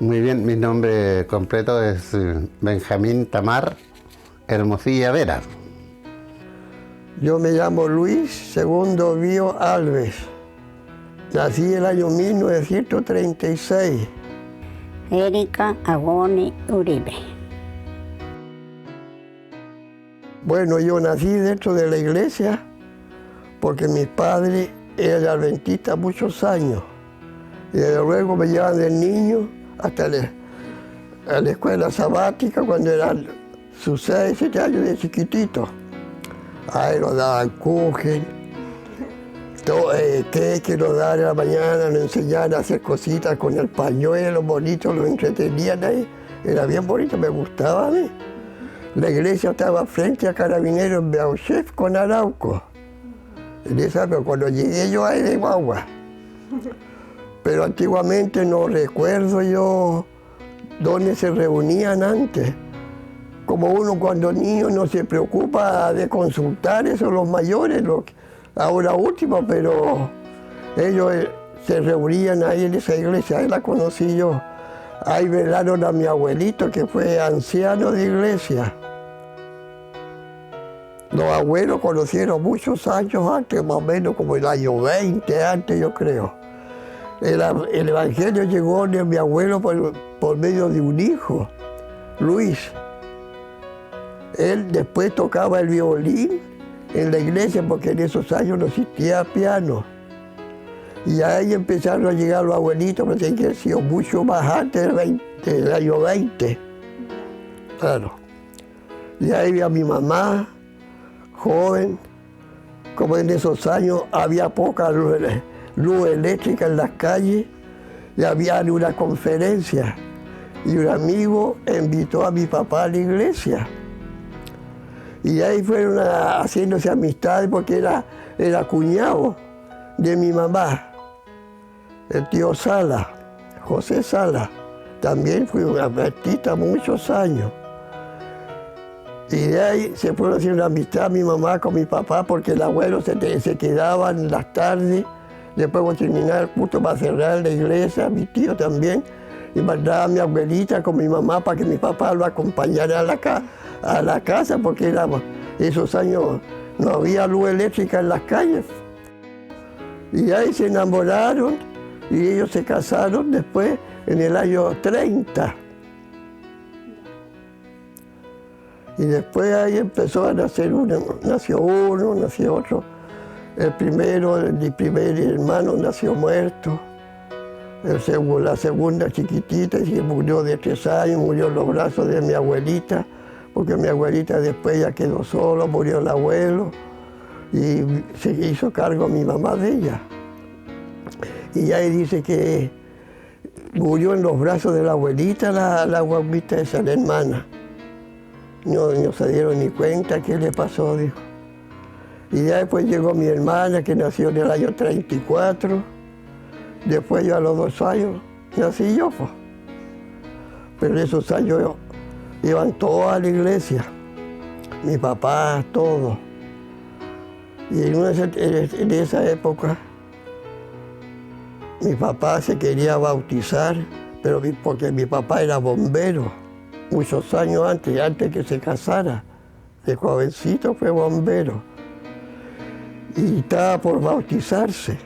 Muy bien, mi nombre completo es Benjamín Tamar Hermosilla Vera. Yo me llamo Luis Segundo Bío Alves. Nací el año 1936. Erika Agoni Uribe. Bueno, yo nací dentro de la iglesia porque mis padres eran adventistas muchos años. Y desde luego me llevaban de niño hasta a la escuela sabática cuando eran sus 6, 7 años de chiquitito. Ahí nos daban kuchen, que nos daban en la mañana, nos enseñaban a hacer cositas con el pañuelo bonito, lo entretenían ahí. Era bien bonito, me gustaba a mí. La iglesia estaba frente a Carabineros en Beauchef con Arauco. En esa época, cuando llegué yo ahí de guagua. Pero antiguamente no recuerdo yo dónde se reunían antes. Como uno cuando niño no se preocupa de consultar eso, los mayores, ahora último, pero ellos se reunían ahí en esa iglesia, ahí la conocí yo. Ahí velaron a mi abuelito, que fue anciano de iglesia. Los abuelos conocieron muchos años antes, más o menos como el año 20 antes, yo creo. El evangelio llegó de mi abuelo por medio de un hijo, Luis. Él después tocaba el violín en la iglesia porque en esos años no existía piano. Y ahí empezaron a llegar los abuelitos, pero tienen que haber sido mucho más antes del año 20. Claro. Y ahí vi a mi mamá, joven, como en esos años había poca luz eléctrica en las calles, y había una conferencia. Y un amigo invitó a mi papá a la iglesia. Y ahí fueron haciéndose amistades porque era cuñado de mi mamá, el tío Sala, José Sala. También fui un adventista muchos años. Y de ahí se fueron haciendo amistad mi mamá con mi papá porque el abuelo se quedaba en las tardes, después de terminar el culto para cerrar la iglesia, mi tío también, y mandaba a mi abuelita con mi mamá para que mi papá lo acompañara a la casa porque esos años no había luz eléctrica en las calles. Y ahí se enamoraron y ellos se casaron después en el año 30. Y después ahí empezó a nacer nació uno, nació otro. Mi primer hermano nació muerto. La segunda chiquitita, y murió de 3 años, murió en los brazos de mi abuelita, porque mi abuelita después ya quedó sola, murió el abuelo, y se hizo cargo mi mamá de ella. Y ahí dice que murió en los brazos de la abuelita, la guaguita esa, la hermana. No se dieron ni cuenta qué le pasó, dijo. Y después llegó mi hermana, que nació en el año 34. Después yo a los 2 años nací yo, pues. Pero en esos años iban todos a la iglesia. Mi papá, todo. Y en esa época mi papá se quería bautizar, pero porque mi papá era bombero. Muchos años antes que se casara. De jovencito fue bombero. Y estaba por bautizarse.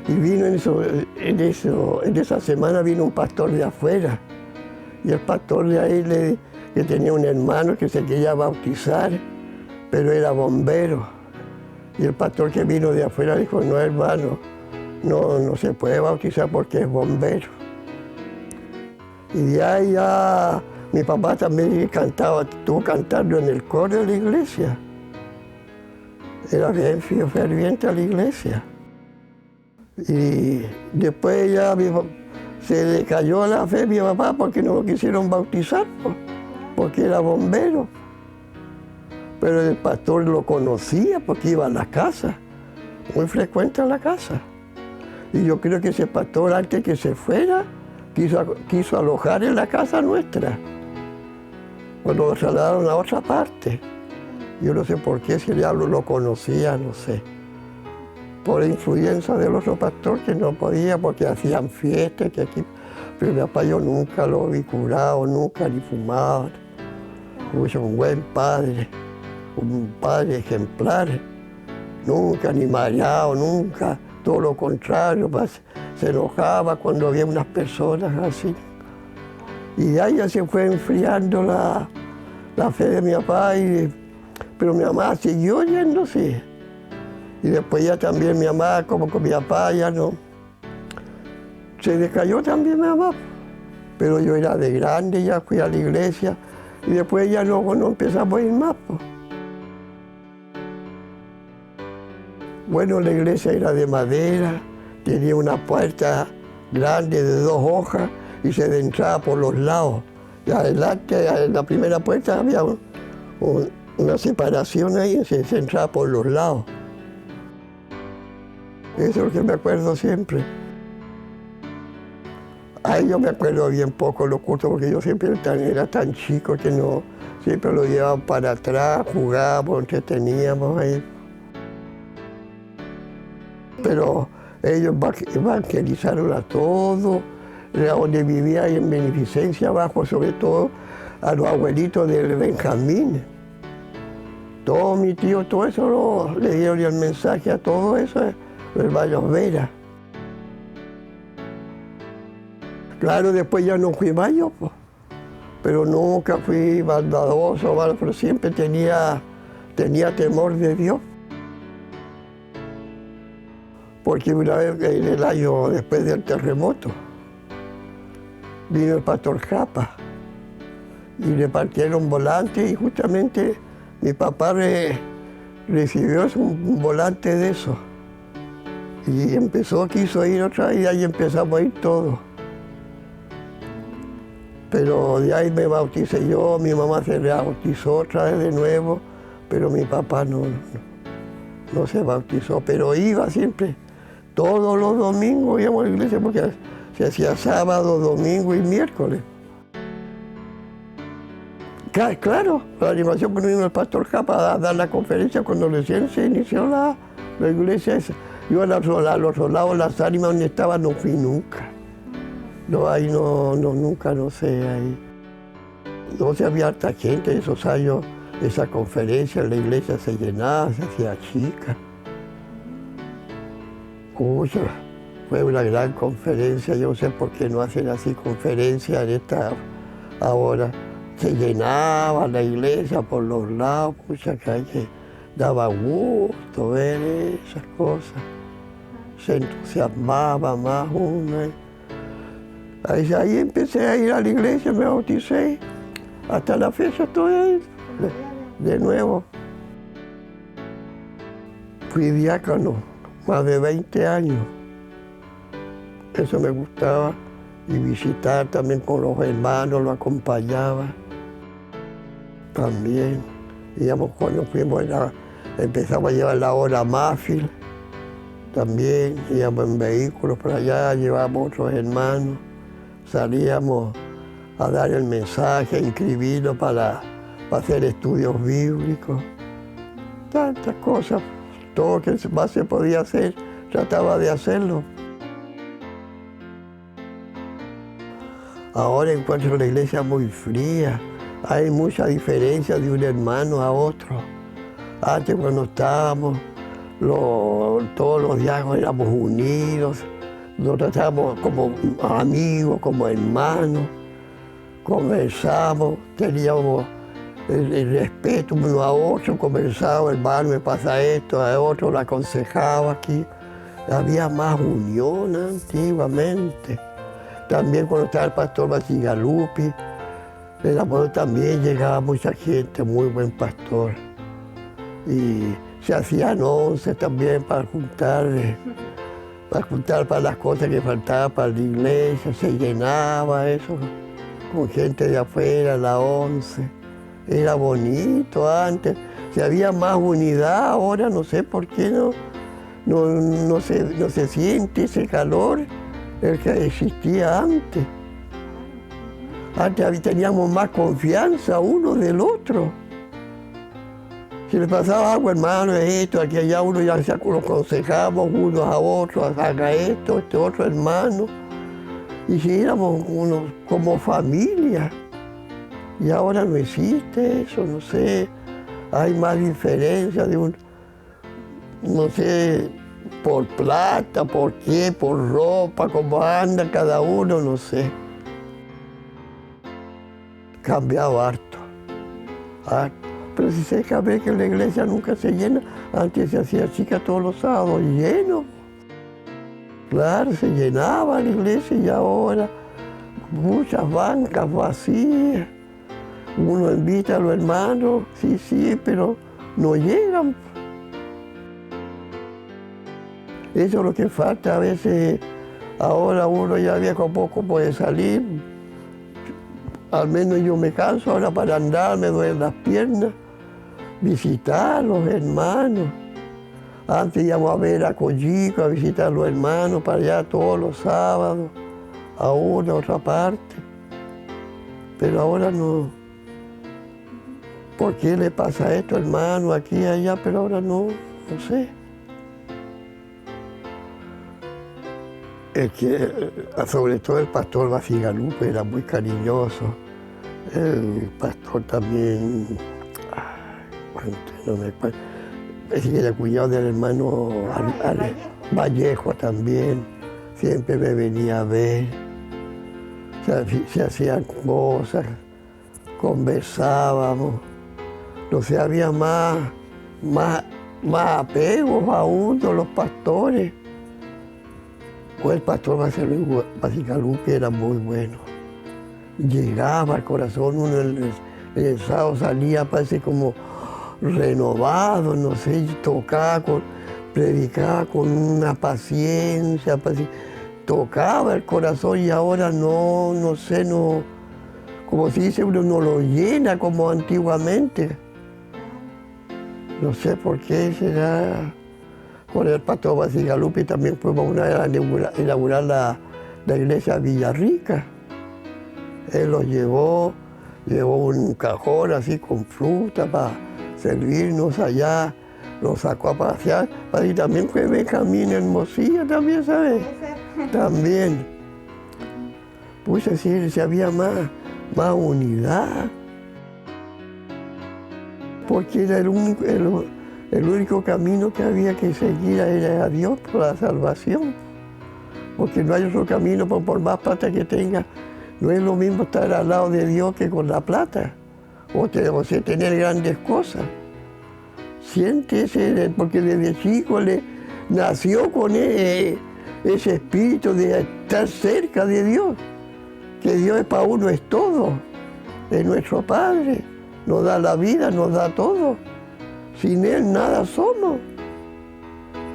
Y vino en esa semana vino un pastor de afuera. Y el pastor de ahí que tenía un hermano que se quería bautizar, pero era bombero. Y el pastor que vino de afuera dijo, no hermano, no se puede bautizar porque es bombero. Y de ahí ya mi papá también estuvo cantando en el coro de la iglesia. Era bien ferviente a la iglesia. Y después ya se le cayó la fe a mi papá porque no lo quisieron bautizar, porque era bombero. Pero el pastor lo conocía porque iba a la casa, muy frecuente a la casa. Y yo creo que ese pastor, antes que se fuera, quiso alojar en la casa nuestra, cuando lo trasladaron a otra parte. Yo no sé por qué, si el diablo lo conocía, no sé. Por influencia del otro pastor que no podía porque hacían fiestas, Pero mi papá yo nunca lo vi curado, nunca ni fumaba. Fue un buen padre, un padre ejemplar. Nunca ni mareado, nunca. Todo lo contrario, se enojaba cuando había unas personas así. Y de ahí ya se fue enfriando la fe de mi papá, pero mi mamá siguió yéndose. Y después ya también mi mamá, como con mi papá, ya no. Se decayó también mi mamá. Pero yo era de grande, ya fui a la iglesia. Y después ya luego no empezamos a ir más. Pues. Bueno, la iglesia era de madera, tenía una puerta grande de 2 hojas y se entraba por los lados. Y adelante, en la primera puerta había una separación ahí y se entraba por los lados. Eso es lo que me acuerdo siempre. Ahí yo me acuerdo bien poco los cultos porque yo siempre era tan chico que no, siempre lo llevaban para atrás, jugábamos, entreteníamos ahí. Pero ellos evangelizaron a todos, donde vivía ahí en Beneficencia abajo, sobre todo a los abuelitos del Benjamín. Todo mi tío, todo eso le dieron el mensaje a todo eso del Vallos Vera. Claro, después ya no fui mayo, pues, pero nunca fui maldadoso, pero siempre tenía temor de Dios. Porque una vez en el año después del terremoto, vino el pastor Japa y le partieron volantes y justamente mi papá recibió un volante de eso. Y quiso ir otra vez y ahí empezamos a ir todos. Pero de ahí me bauticé yo, mi mamá se rebautizó otra vez de nuevo, pero mi papá no se bautizó, pero iba siempre. Todos los domingos íbamos a la iglesia porque se hacía sábado, domingo y miércoles. Claro, la animación cuando vino el pastor Japa a dar la conferencia cuando recién se inició la iglesia esa. Yo a los lados, las ánimas donde estaba no fui nunca. No, ahí nunca, no sé, ahí. No se había harta gente en esos años, esa conferencia, la iglesia se llenaba, se hacía chica. Uy, fue una gran conferencia, yo no sé por qué no hacen así conferencias en esta ahora. Se llenaba la iglesia por los lados, pucha, que daba gusto ver esas cosas. Se entusiasmaba más uno. Ahí empecé a ir a la iglesia, me bauticé. Hasta la fecha estoy ahí, de nuevo. Fui diácono, más de 20 años. Eso me gustaba. Y visitar también con los hermanos, lo acompañaba. También. Íbamos cuando empezamos a llevar la hora Máfil. También íbamos en vehículos para allá, llevábamos otros hermanos. Salíamos a dar el mensaje, a inscribirlo para hacer estudios bíblicos. Tantas cosas, todo lo que más se podía hacer, trataba de hacerlo. Ahora encuentro la iglesia muy fría, hay mucha diferencia de un hermano a otro. Antes cuando estábamos, todos los diáconos éramos unidos, nos tratábamos como amigos, como hermanos, conversamos, teníamos el respeto uno a otro, conversábamos, hermano, me pasa esto, a otro lo aconsejaba aquí. Había más unión antiguamente. También cuando estaba el pastor Basigalupi, también llegaba mucha gente, muy buen pastor. Y se hacían 11 también para juntar para las cosas que faltaban para la iglesia, se llenaba eso, con gente de afuera, la 11. Era bonito antes, si había más unidad, ahora no sé por qué no se siente ese calor, el que existía antes. Antes teníamos más confianza uno del otro. Si le pasaba algo, hermano, esto, aquí allá, uno ya nos aconsejamos unos a otros, haga esto, este otro hermano. y si éramos como familia. Y ahora no existe eso, no sé, hay más diferencia no sé, por plata, por qué, por ropa, cómo anda cada uno, no sé. Cambiado harto, harto. Pero si se deja ver que la iglesia nunca se llena, antes se hacía chica todos los sábados lleno. Claro, se llenaba la iglesia y ahora muchas bancas vacías. Uno invita a los hermanos, sí, pero no llegan. Eso es lo que falta a veces. Ahora uno ya viejo a poco puede salir. Al menos yo me canso ahora para andar, me duelen las piernas. Visitar a los hermanos. Antes íbamos a ver a Coyico, a visitar a los hermanos para allá todos los sábados, a una, a otra parte. Pero ahora no. ¿Por qué le pasa esto, hermano, aquí y allá? Pero ahora no sé. Es que, sobre todo el pastor Basigalupe era muy cariñoso. El pastor también, no me acuerdo, parece que era cuñado del hermano Vallejo también. Siempre me venía a ver. Se hacían cosas, conversábamos. No sé, había más apegos aún de los pastores. Pues el pastor Basigalupe era muy bueno. Llegaba al corazón, uno el sábado salía, parece como renovado, no sé, predicaba con una paciencia, tocaba el corazón y ahora no sé, como se dice, uno no lo llena como antiguamente. No sé por qué será. Con el pastor Basigalupe también fuimos una vez a inaugurar la iglesia Villarrica. Él los llevó un cajón así con fruta para servirnos allá, nos sacó a pasear. Y también fue Benjamín Hermosilla, también, ¿sabes? También. Pues decir, si había más unidad. Porque era el único camino que había que seguir era a Dios por la salvación. Porque no hay otro camino, por más plata que tenga. No es lo mismo estar al lado de Dios que con la plata. O tener grandes cosas. Siéntese, porque desde chico nació con ese espíritu de estar cerca de Dios. Que Dios para uno es todo. Es nuestro Padre. Nos da la vida, nos da todo. Sin Él nada somos.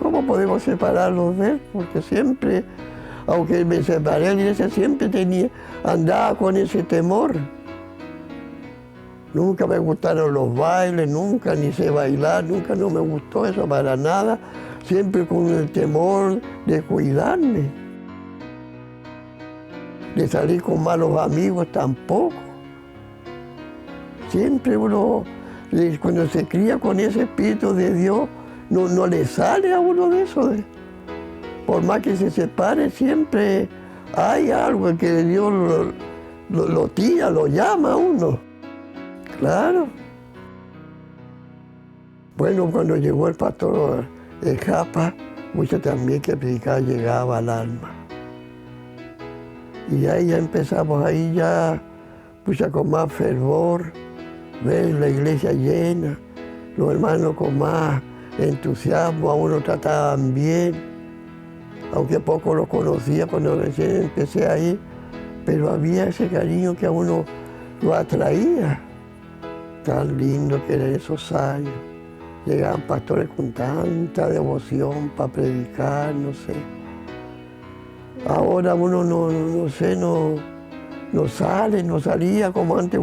¿Cómo podemos separarnos de Él? Porque siempre, aunque me separé de la iglesia, siempre andaba con ese temor. Nunca me gustaron los bailes, nunca ni sé bailar, nunca no me gustó eso para nada. Siempre con el temor de cuidarme. De salir con malos amigos tampoco. Siempre uno, cuando se cría con ese espíritu de Dios, no le sale a uno de eso. Por más que se separe, siempre hay algo que Dios lo tira, lo llama a uno. Claro. Bueno, cuando llegó el pastor Japa, mucho también que predicaba llegaba al alma. Y ahí ya empezamos, con más fervor, ver la iglesia llena, los hermanos con más entusiasmo, a uno trataban bien, aunque poco los conocía cuando recién empecé ahí, pero había ese cariño que a uno lo atraía. Tan lindo que eran esos años. Llegaban pastores con tanta devoción para predicar, no sé. Ahora uno no salía como antes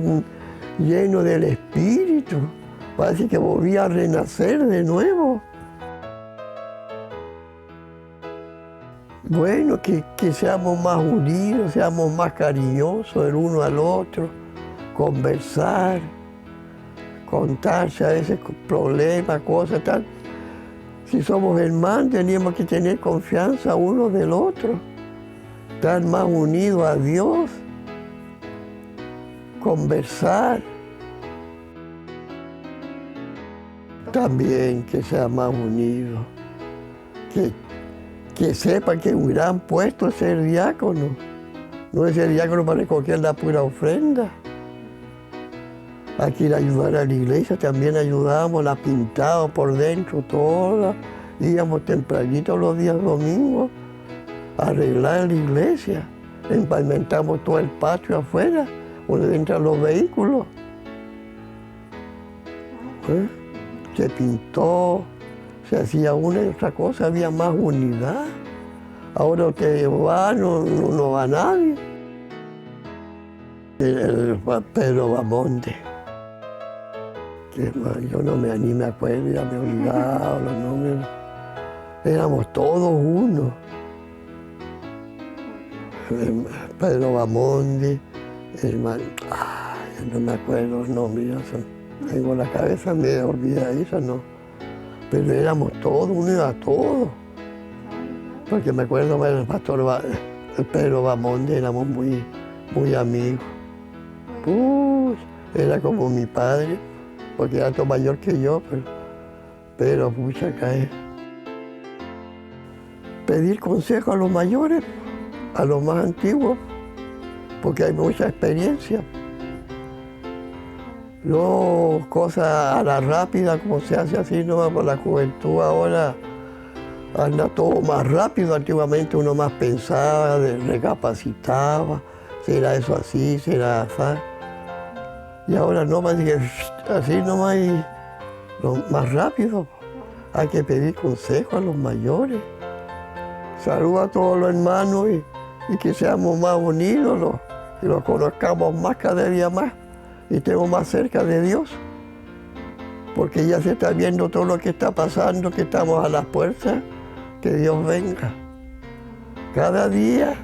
lleno del Espíritu. Parece que volvía a renacer de nuevo. Bueno, que seamos más unidos, seamos más cariñosos el uno al otro, conversar, contarse a veces problemas, cosas, tal. Si somos hermanos, teníamos que tener confianza uno del otro. estar más unido a Dios, conversar. También que sea más unido, que sepa que un gran puesto es ser diácono. No es ser diácono para recoger la pura ofrenda. Hay que ir a ayudar a la iglesia, también ayudamos, la pintamos por dentro toda. Íbamos tempranito los días domingos a arreglar la iglesia. Empavimentamos todo el patio afuera, donde entran los vehículos. Se pintó, se hacía una y otra cosa, había más unidad. Ahora usted va, no va nadie. El Pedro Bamonte, que yo no me animé a acuerdo, ya me he olvidado los nombres. Éramos todos uno. Pedro Bamonte, no me acuerdo los nombres, tengo la cabeza medio olvidadiza, no. Pero éramos todos, uno iba a todos. Porque me acuerdo del pastor Pedro Bamonte, éramos muy amigos. Era como mi padre, porque era todo mayor que yo, pero pucha, cae. Pedir consejo a los mayores, a los más antiguos, porque hay mucha experiencia. No cosas a la rápida, como se hace así, no, por la juventud ahora anda todo más rápido. Antiguamente uno más pensaba, recapacitaba, será eso así, será así. Y ahora no más dije, así nomás y más rápido. Hay que pedir consejo a los mayores. Saluda a todos los hermanos y que seamos más unidos, y los conozcamos más cada día más y estemos más cerca de Dios. Porque ya se está viendo todo lo que está pasando, que estamos a las puertas, que Dios venga. Cada día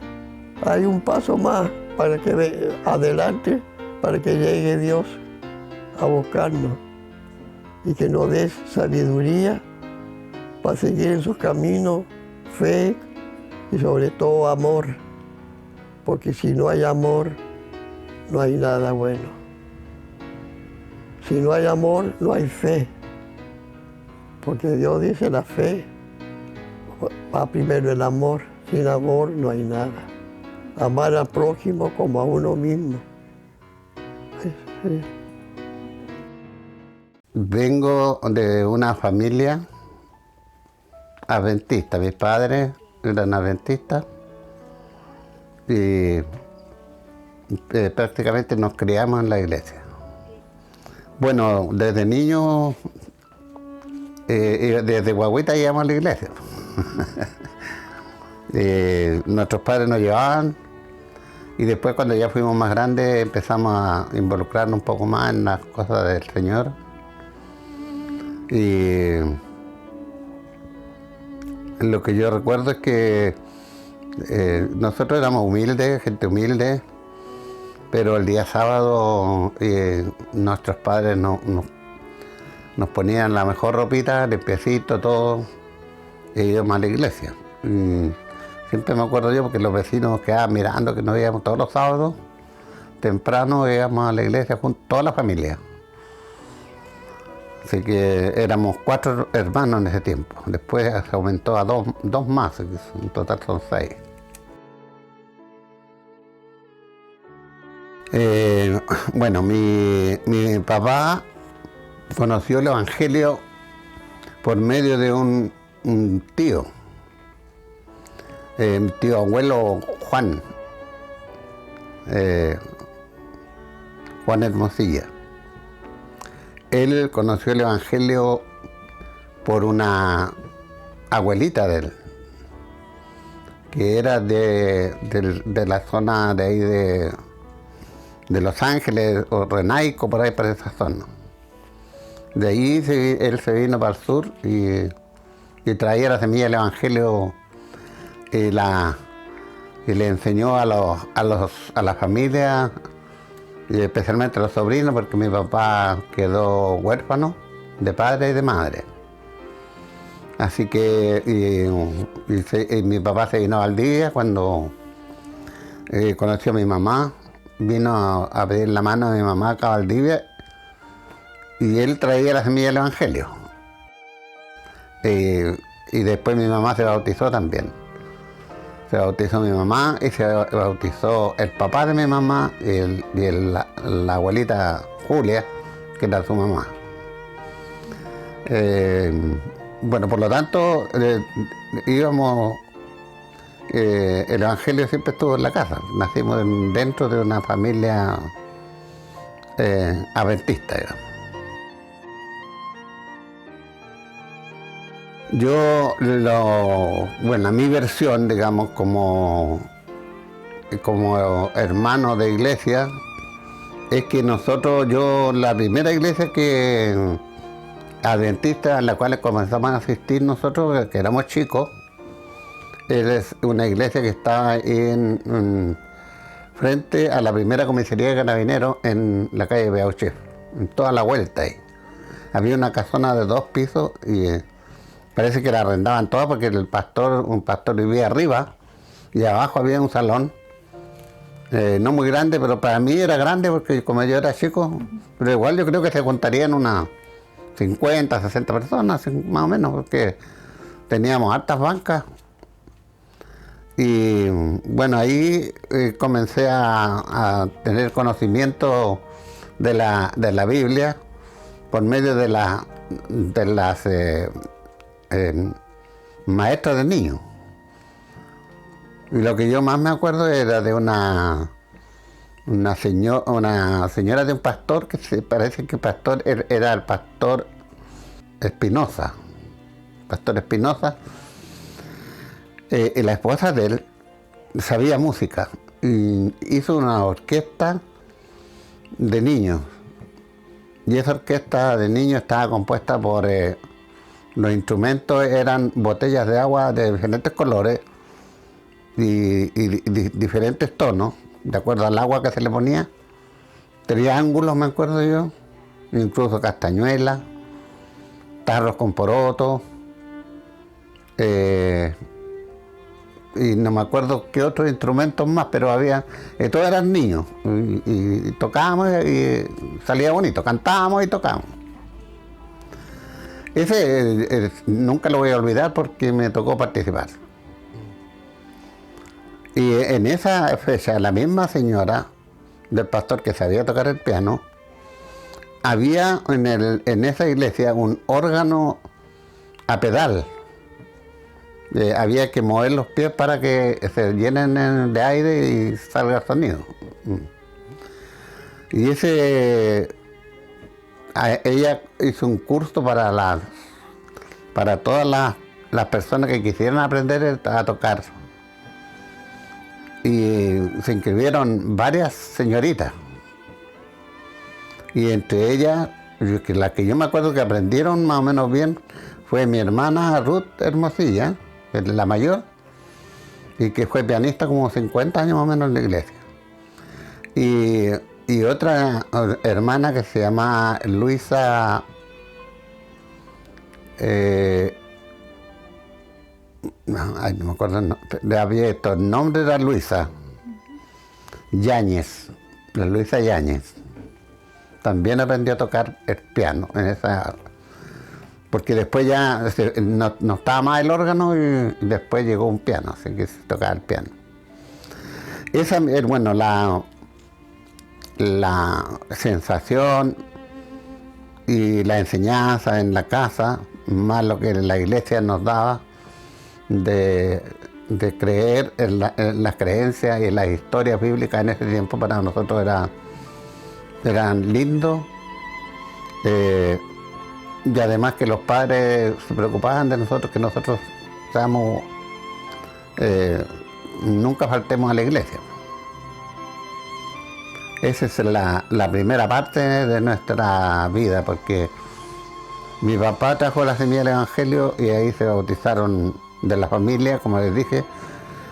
hay un paso más para que adelante, para que llegue Dios a buscarnos y que nos dé sabiduría para seguir en sus caminos, fe y sobre todo amor, porque si no hay amor, no hay nada bueno. Si no hay amor, no hay fe, porque Dios dice la fe, va primero el amor, sin amor no hay nada. Amar al prójimo como a uno mismo. Sí. Vengo de una familia adventista. Mis padres eran adventistas y prácticamente nos criamos en la iglesia. Bueno, desde niño, desde guagüita íbamos a la iglesia. Nuestros padres nos llevaban y después cuando ya fuimos más grandes empezamos a involucrarnos un poco más en las cosas del Señor. Y lo que yo recuerdo es que nosotros éramos humildes, gente humilde, pero el día sábado nuestros padres nos ponían la mejor ropita, limpiecito, todo, y íbamos a la iglesia. Y siempre me acuerdo yo porque los vecinos quedaban mirando que nos íbamos todos los sábados, temprano íbamos a la iglesia junto toda la familia. Así que éramos 4 hermanos en ese tiempo. Después se aumentó a dos más, en total son 6. Bueno, mi papá conoció el Evangelio por medio de un tío, mi tío abuelo Juan Hermosilla. Él conoció el Evangelio por una abuelita de él, que era de la zona de ahí de Los Ángeles o Renaico, por ahí para esa zona. De ahí él se vino para el sur y traía la semilla del Evangelio y le enseñó a la familia, y especialmente a los sobrinos, porque mi papá quedó huérfano de padre y de madre. Así que mi papá se vino al día cuando conoció a mi mamá, vino a pedir la mano a mi mamá acá a Valdivia y él traía la semilla del Evangelio. Y después mi mamá se bautizó también. Se bautizó mi mamá y se bautizó el papá de mi mamá la abuelita Julia, que era su mamá. Bueno, por lo tanto, íbamos, el Evangelio siempre estuvo en la casa. Nacimos dentro de una familia adventista, digamos. Bueno, mi versión, digamos, como hermano de iglesia, es que la primera iglesia adventista a la cual comenzamos a asistir nosotros, que éramos chicos, es una iglesia que estaba frente a la primera comisaría de Carabineros en la calle Beauchef, en toda la vuelta ahí. Había una casona de 2 pisos y parece que la arrendaban todas porque un pastor vivía arriba y abajo había un salón, no muy grande, pero para mí era grande porque como yo era chico, pero igual yo creo que se contarían unas 50, 60 personas, más o menos, porque teníamos hartas bancas. Y bueno, ahí comencé a tener conocimiento de la Biblia por medio de las maestras de niños. Y lo que yo más me acuerdo era de una señora de un pastor, que parece que era el pastor Espinosa. Pastor Espinosa. Y la esposa de él sabía música y hizo una orquesta de niños. Y esa orquesta de niños estaba compuesta por... los instrumentos eran botellas de agua de diferentes colores y diferentes tonos, de acuerdo al agua que se le ponía. Triángulos, me acuerdo yo, incluso castañuelas, tarros con porotos, y no me acuerdo qué otros instrumentos más, pero todos eran niños, y tocábamos y salía bonito, cantábamos y tocábamos. Ese nunca lo voy a olvidar porque me tocó participar. Y en esa fecha, la misma señora del pastor que sabía tocar el piano, había en esa iglesia un órgano a pedal. Había que mover los pies para que se llenen de aire y salga sonido. Y ella hizo un curso para todas las personas que quisieran aprender a tocar. Y se inscribieron varias señoritas. Y entre ellas, la que yo me acuerdo que aprendieron más o menos bien, fue mi hermana Ruth Hermosilla, la mayor, y que fue pianista como 50 años más o menos en la iglesia. Y otra hermana que se llama Luisa, no me acuerdo el nombre era Luisa Yáñez, la Luisa Yáñez. También aprendió a tocar el piano porque después ya no estaba más el órgano y después llegó un piano, así que se tocaba el piano. Esa es, bueno, la sensación y la enseñanza en la casa, más lo que la iglesia nos daba de creer en las creencias y las historias bíblicas en ese tiempo, para nosotros eran lindos. Y además que los padres se preocupaban de nosotros, que nosotros nunca faltemos a la iglesia. Esa es la primera parte de nuestra vida, porque mi papá trajo la semilla del Evangelio y ahí se bautizaron de la familia, como les dije,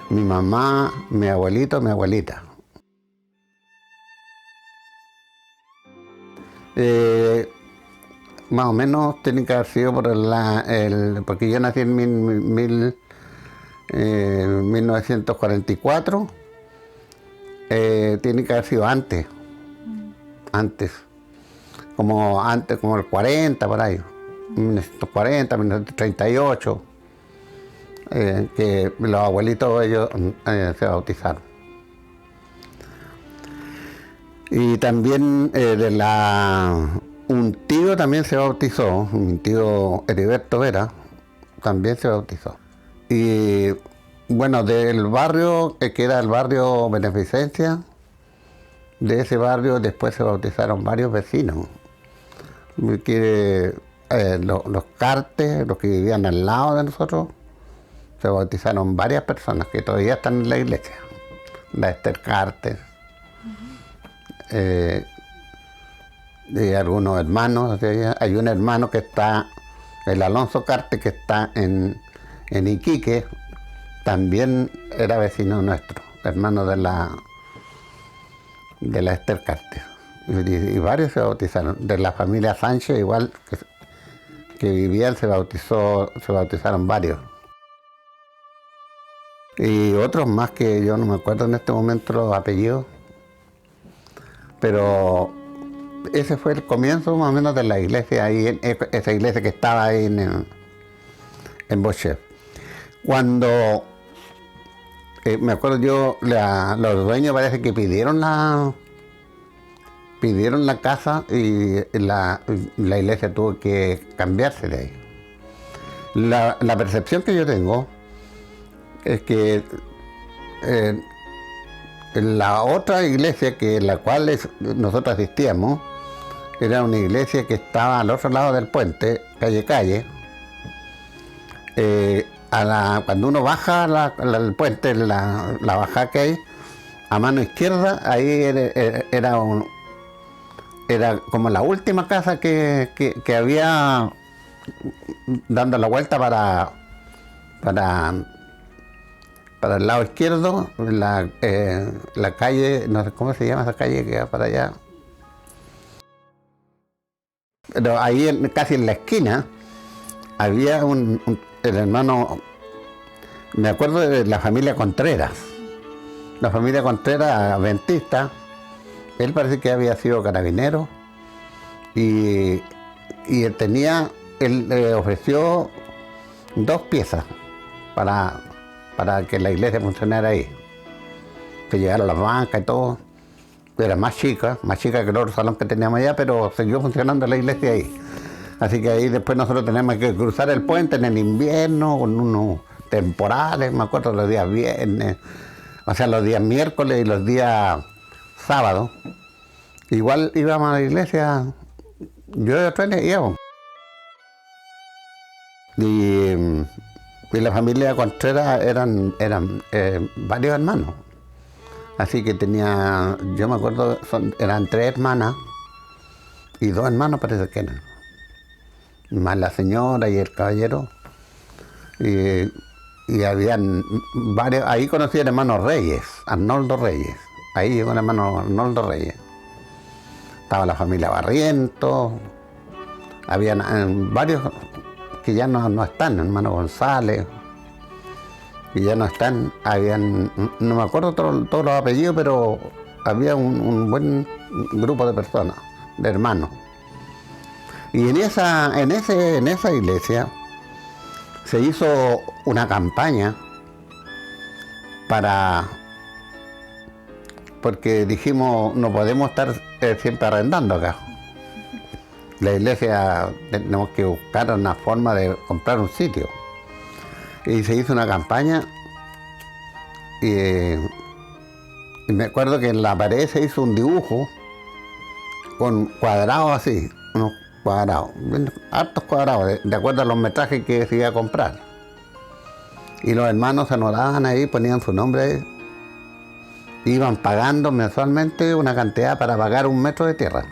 mi mamá, mi abuelito, mi abuelita. Más o menos tiene que haber sido porque yo nací en 1944 tiene que haber sido antes, como el 40 por ahí, 1940, 1938, que los abuelitos ellos se bautizaron. Y también un tío también se bautizó, un tío Heriberto Vera, también se bautizó. Y bueno, del barrio, que era el barrio Beneficencia, de ese barrio después se bautizaron varios vecinos. Los Cartes, los que vivían al lado de nosotros, se bautizaron varias personas que todavía están en la iglesia. La Esther Cartes, de algunos hermanos. Hay un hermano que está, el Alonso Cartes, que está en Iquique, también era vecino nuestro, hermano de la Esther Cartes. Y varios se bautizaron. De la familia Sánchez, igual que vivían, se bautizaron varios. Y otros más que yo no me acuerdo en este momento los apellidos. Pero ese fue el comienzo más o menos de la iglesia, ahí, esa iglesia que estaba ahí en Bochef. Cuando, me acuerdo yo, los dueños parece que pidieron la casa y la iglesia tuvo que cambiarse de ahí. La percepción que yo tengo es que la otra iglesia la cual nosotros asistíamos era una iglesia que estaba al otro lado del puente, calle. Cuando uno baja el puente, la bajada que hay, a mano izquierda, ahí era como la última casa que había, dando la vuelta para el lado izquierdo, la calle, no sé cómo se llama esa calle que va para allá. Pero ahí casi en la esquina había el hermano, me acuerdo de la familia Contreras. La familia Contreras, adventista, él parece que había sido carabinero y él le ofreció 2 piezas para que la iglesia funcionara ahí. Que llegaron las bancas y todo. Era más chica que el otro salón que teníamos allá, pero siguió funcionando la iglesia ahí. Así que ahí después nosotros teníamos que cruzar el puente en el invierno con unos temporales, me acuerdo los días viernes, o sea, los días miércoles y los días sábados. Igual íbamos a la iglesia, yo de otra íbamos. Y la familia Contreras eran varios hermanos. Así que yo me acuerdo, eran 3 hermanas y 2 hermanos parece que eran. Más la señora y el caballero. Y habían varios, ahí conocí al hermano Reyes, Arnoldo Reyes. Ahí llegó el hermano Arnoldo Reyes. Estaba la familia Barrientos, habían varios que ya no están, hermano González, que ya no están, no me acuerdo todos los apellidos, pero había un buen grupo de personas, de hermanos. Y en esa iglesia se hizo una campaña porque dijimos, no podemos estar siempre arrendando acá. La iglesia tenemos que buscar una forma de comprar un sitio. Y se hizo una campaña y me acuerdo que en la pared se hizo un dibujo con cuadrados así, unos cuadrados, hartos cuadrados, de acuerdo a los metrajes que se iba a comprar. Y los hermanos se anotaban ahí, ponían su nombre, iban pagando mensualmente una cantidad para pagar 1 metro de tierra.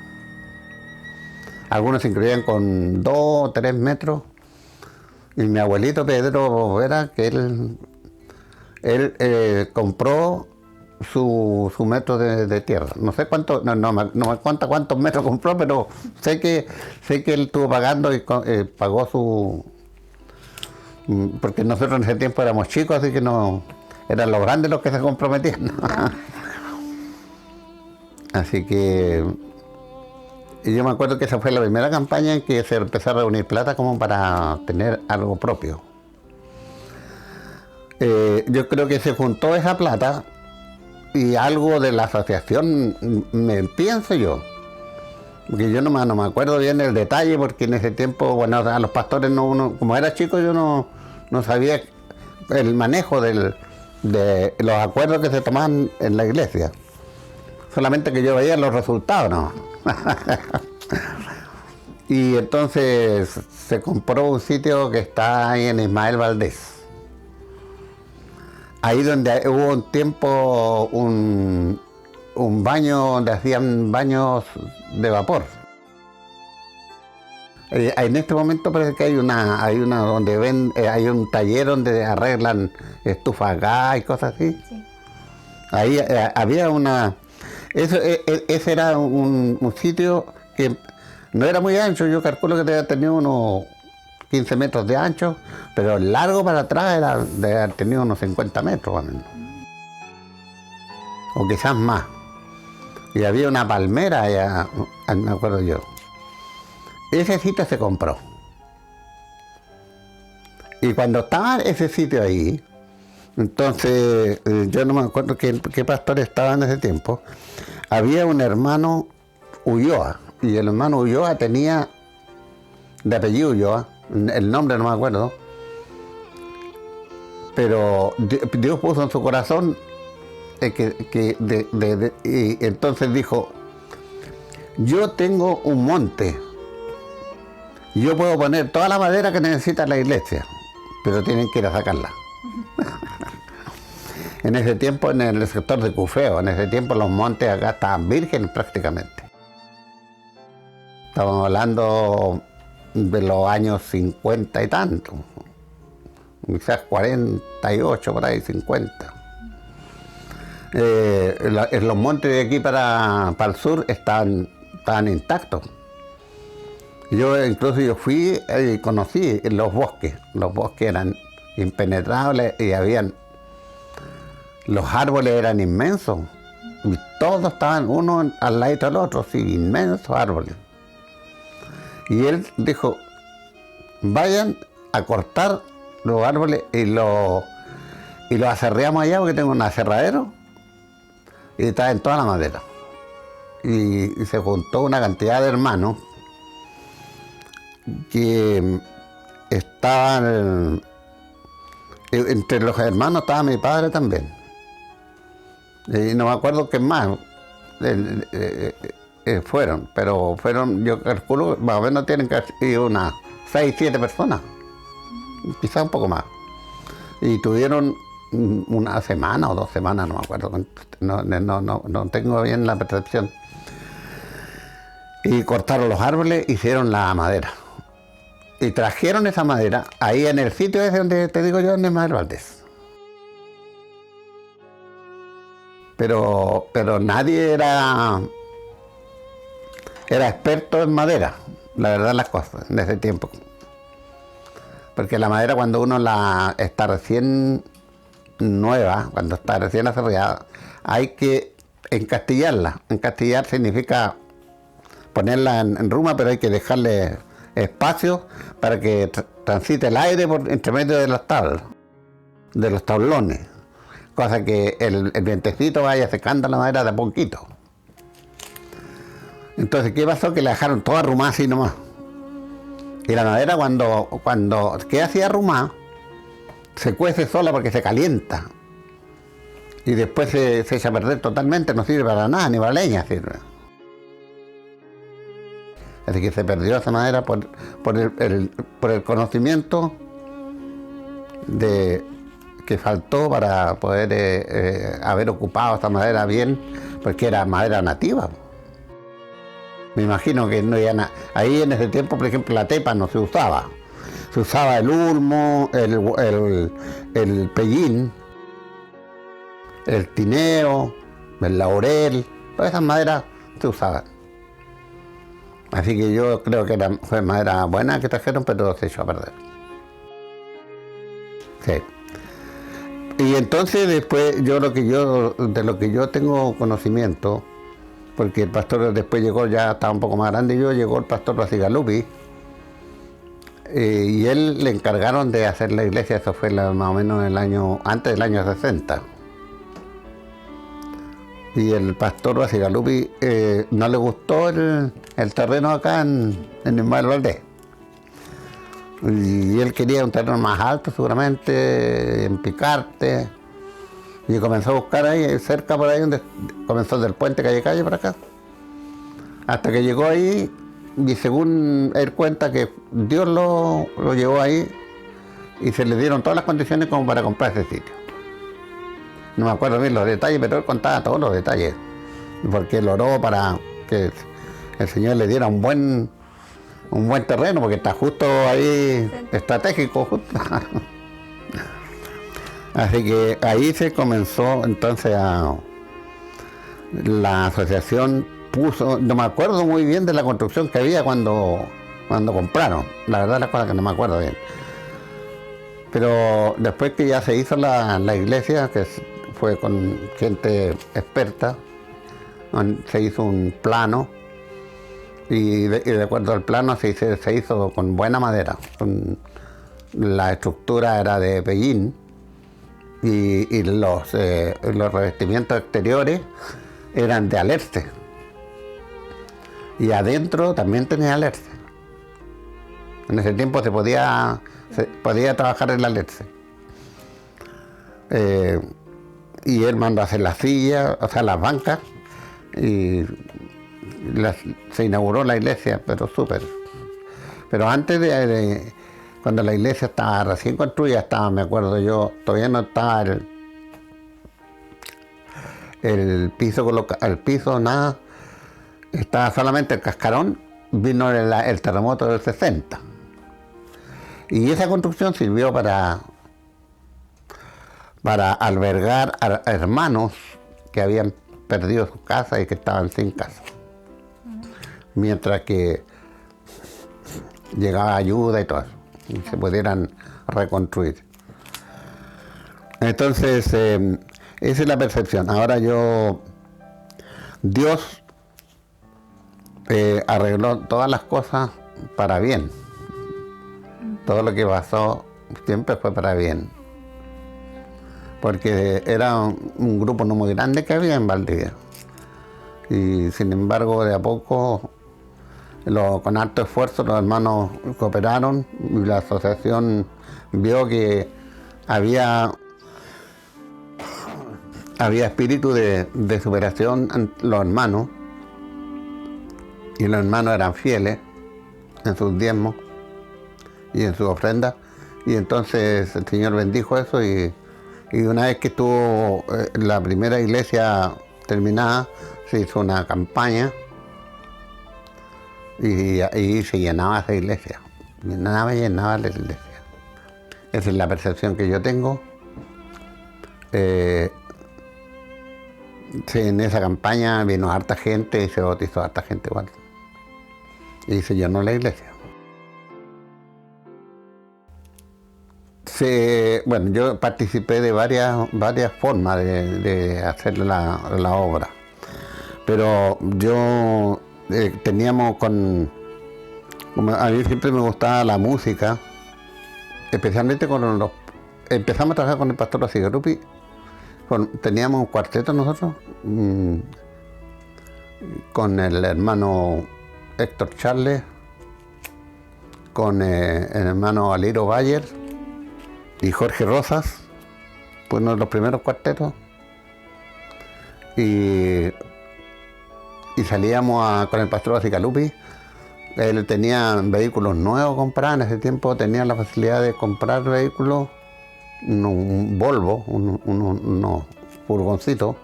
Algunos se inscribían con 2 o 3 metros. Y mi abuelito Pedro Vera, que él compró su metro de tierra. No sé cuánto, no me cuenta cuántos metros compró, pero sé que él estuvo pagando y pagó porque nosotros en ese tiempo éramos chicos, así que no eran los grandes los que se comprometían. Así que y yo me acuerdo que esa fue la primera campaña en que se empezó a reunir plata como para tener algo propio. Yo creo que se juntó esa plata y algo de la asociación, me pienso yo, porque yo no me acuerdo bien el detalle, porque en ese tiempo, bueno, a los pastores, como era chico, yo no sabía el manejo de los acuerdos que se tomaban en la iglesia. Solamente que yo veía los resultados, ¿no? Y entonces se compró un sitio que está ahí en Ismael Valdés. Ahí donde hubo un tiempo un baño donde hacían baños de vapor. En este momento parece que hay una donde hay un taller donde arreglan estufas a gas y cosas así. Sí. Ahí había una... Ese era un sitio que no era muy ancho, yo calculo que debía tener unos 15 metros de ancho, pero el largo para atrás debe haber tenido unos 50 metros, o menos. O quizás más. Y había una palmera allá, me acuerdo yo. Ese sitio se compró. Y cuando estaba ese sitio ahí, entonces, yo no me acuerdo qué pastor estaba en ese tiempo, había un hermano Ulloa, y el hermano Ulloa tenía, de apellido Ulloa, el nombre no me acuerdo, pero Dios puso en su corazón y entonces dijo, yo tengo un monte, yo puedo poner toda la madera que necesita la iglesia, pero tienen que ir a sacarla. En ese tiempo, en el sector de Cufeo, en ese tiempo los montes acá estaban vírgenes prácticamente. Estamos hablando de los años 50 y tanto, quizás 48, por ahí, 50. Los montes de aquí para el sur estaban intactos. Incluso fui y conocí los bosques eran impenetrables y los árboles eran inmensos, y todos estaban uno al lado del otro, sí, inmensos árboles. Y él dijo, vayan a cortar los árboles y los aserreamos allá, porque tengo un aserradero y está en toda la madera. Y se juntó una cantidad de hermanos que estaban, entre los hermanos estaba mi padre también. Y no me acuerdo qué más pero fueron, yo calculo, más o menos tienen que ir unas 6, 7 personas, quizás un poco más. Y tuvieron una semana o 2 semanas, no me acuerdo, no tengo bien la percepción. Y cortaron los árboles, hicieron la madera. Y trajeron esa madera ahí en el sitio ese donde te digo yo, en Ismael Valdés. Pero nadie era experto en madera, la verdad las cosas, en ese tiempo. Porque la madera cuando uno está recién nueva, cuando está recién aserreada, hay que encastillarla. Encastillar significa ponerla en ruma, pero hay que dejarle espacio para que transite el aire por entre medio de las tablas, de los tablones. Cosa que el vientecito vaya secando la madera de a poquito. Entonces, ¿qué pasó? Que la dejaron toda arrumada así nomás. Y la madera cuando queda así arrumada, se cuece sola porque se calienta. Y después se echa a perder totalmente, no sirve para nada, ni para leña sirve. Así que se perdió esa madera por el conocimiento que faltó para poder haber ocupado esta madera bien, porque era madera nativa. Me imagino que no había nada. Ahí en ese tiempo, por ejemplo, la tepa no se usaba. Se usaba el ulmo, el pellín, el tineo, el laurel, todas esas maderas se usaban. Así que yo creo que fue madera buena que trajeron, pero se echó a perder. Sí. Y entonces después de lo que yo tengo conocimiento, porque el pastor después llegó, ya estaba un poco más grande yo, llegó el pastor Basigalupi, y él le encargaron de hacer la iglesia, eso fue más o menos antes del año 60. Y el pastor Basigalupi no le gustó el terreno acá en Ismael Valdés. Y él quería un terreno más alto seguramente, en Picarte. Y comenzó a buscar ahí, cerca por ahí, donde comenzó del puente calle para acá. Hasta que llegó ahí, y según él cuenta que Dios lo llevó ahí, y se le dieron todas las condiciones como para comprar ese sitio. No me acuerdo bien los detalles, pero él contaba todos los detalles. Porque él oró para que el Señor le diera un buen terreno, porque está justo ahí, estratégico, justo. Así que ahí se comenzó entonces la asociación puso, no me acuerdo muy bien de la construcción que había cuando compraron, la verdad las cosas que no me acuerdo bien. Pero después que ya se hizo la iglesia, que fue con gente experta, se hizo un plano, y de acuerdo al plano se hizo con buena madera. La estructura era de pellín, y los revestimientos exteriores eran de alerce. Y adentro también tenía alerce. En ese tiempo se podía trabajar en la alerce. Y él mandó a hacer las sillas, o sea, las bancas, y se inauguró la iglesia, pero súper. Pero antes cuando la iglesia estaba recién construida, me acuerdo yo, todavía no estaba el piso, nada, estaba solamente el cascarón, vino el terremoto del 60. Y esa construcción sirvió para albergar a hermanos que habían perdido su casa y que estaban sin casa. Mientras que llegaba ayuda y todo eso, y se pudieran reconstruir. Entonces, esa es la percepción. Ahora Dios arregló todas las cosas para bien. Todo lo que pasó siempre fue para bien. Porque era un grupo no muy grande que había en Valdivia. Y sin embargo, de a poco, con alto esfuerzo, los hermanos cooperaron y la asociación vio que había espíritu de superación en los hermanos, y los hermanos eran fieles en sus diezmos y en sus ofrendas, y entonces el Señor bendijo eso, y una vez que estuvo la primera iglesia terminada, se hizo una campaña y ahí se llenaba esa iglesia, llenaba la iglesia. Esa es la percepción que yo tengo. En esa campaña vino harta gente y se bautizó harta gente igual. Y se llenó la iglesia. Bueno, yo participé de varias formas de hacer la obra. Pero yo teníamos como a mí siempre me gustaba la música, especialmente empezamos a trabajar con el pastor Basigalupi. Teníamos un cuarteto nosotros, con el hermano Héctor Charles, con el hermano Aliro Bayer y Jorge Rosas, fue uno de los primeros cuartetos. Y salíamos con el pastor Basigalupi. Él tenía vehículos nuevos comprados, en ese tiempo tenía la facilidad de comprar vehículos, un Volvo, unos furgoncitos,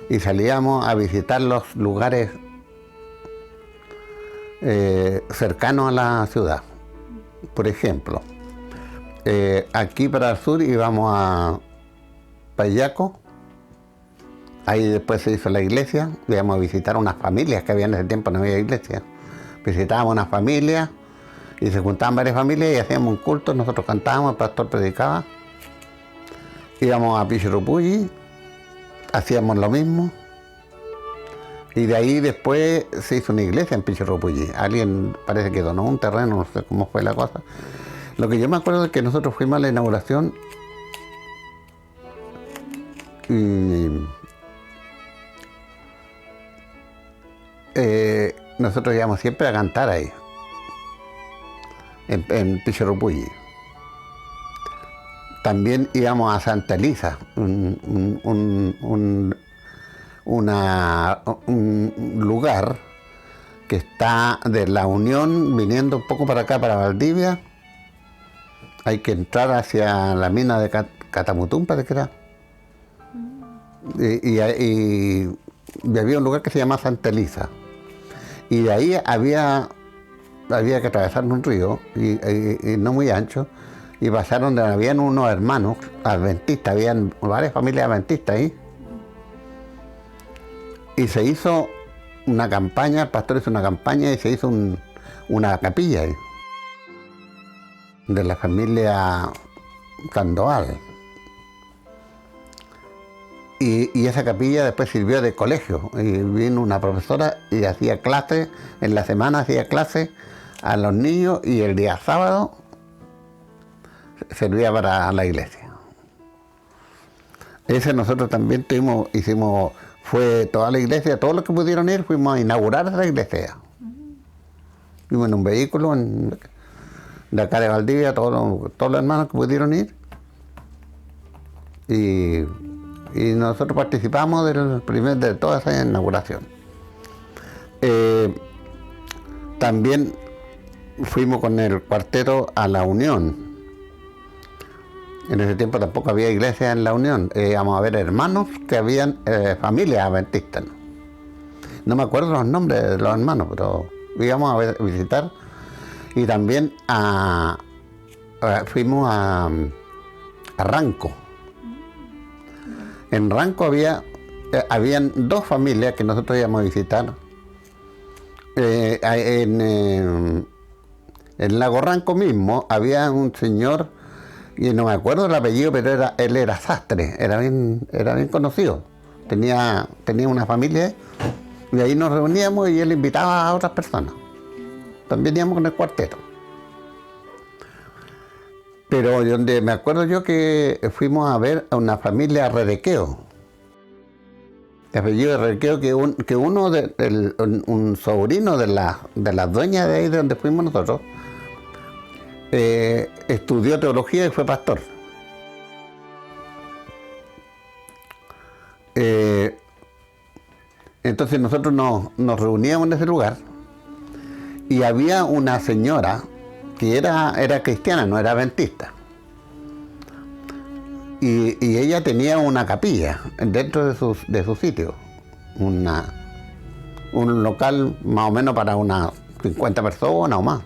y salíamos a visitar los lugares cercanos a la ciudad. Por ejemplo, aquí para el sur íbamos a Payaco. Ahí después se hizo la iglesia, íbamos a visitar unas familias que había en ese tiempo, no había iglesia. Visitábamos unas familias y se juntaban varias familias y hacíamos un culto, nosotros cantábamos, el pastor predicaba. Íbamos a Pichirupulli, hacíamos lo mismo. Y de ahí después se hizo una iglesia en Pichirrupulli. Alguien parece que donó un terreno, no sé cómo fue la cosa. Lo que yo me acuerdo es que nosotros fuimos a la inauguración y nosotros íbamos siempre a cantar ahí, en Pichirrupulli. También íbamos a Santa Elisa, un lugar que está de La Unión, viniendo un poco para acá, para Valdivia. Hay que entrar hacia la mina de Catamutum, parece que era. Y había un lugar que se llama Santa Elisa. Y de ahí había que atravesar un río, y no muy ancho, y pasaron donde habían unos hermanos adventistas, habían varias familias adventistas ahí. Y se hizo una campaña, el pastor hizo una campaña y se hizo una capilla ahí, de la familia Sandoval. Y esa capilla después sirvió de colegio. Y vino una profesora y hacía clases, en la semana hacía clases a los niños, y el día sábado servía para la iglesia. Ese nosotros también hicimos, fue toda la iglesia, todos los que pudieron ir, fuimos a inaugurar esa iglesia. Fuimos en un vehículo de acá de Valdivia, todos los hermanos que pudieron ir. Y nosotros participamos de toda esa inauguración. También fuimos con el cuarteto a La Unión. En ese tiempo tampoco había iglesia en La Unión. Íbamos a ver hermanos que habían familias adventistas. No me acuerdo los nombres de los hermanos, pero íbamos a visitar. Y también fuimos a Ranco. En Ranco habían dos familias que nosotros íbamos a visitar. En Lago Ranco mismo había un señor, y no me acuerdo el apellido, pero él era sastre, era bien conocido. Tenía una familia, y ahí nos reuníamos y él invitaba a otras personas. También íbamos con el cuarteto. Pero donde me acuerdo yo que fuimos a ver a una familia Redequeo. El apellido de Redequeo, que un sobrino de las dueñas de ahí de donde fuimos nosotros, estudió teología y fue pastor. Entonces nosotros nos reuníamos en ese lugar, y había una señora que era cristiana, no era adventista. Y ella tenía una capilla dentro de su sitio, un local más o menos para unas 50 personas o más.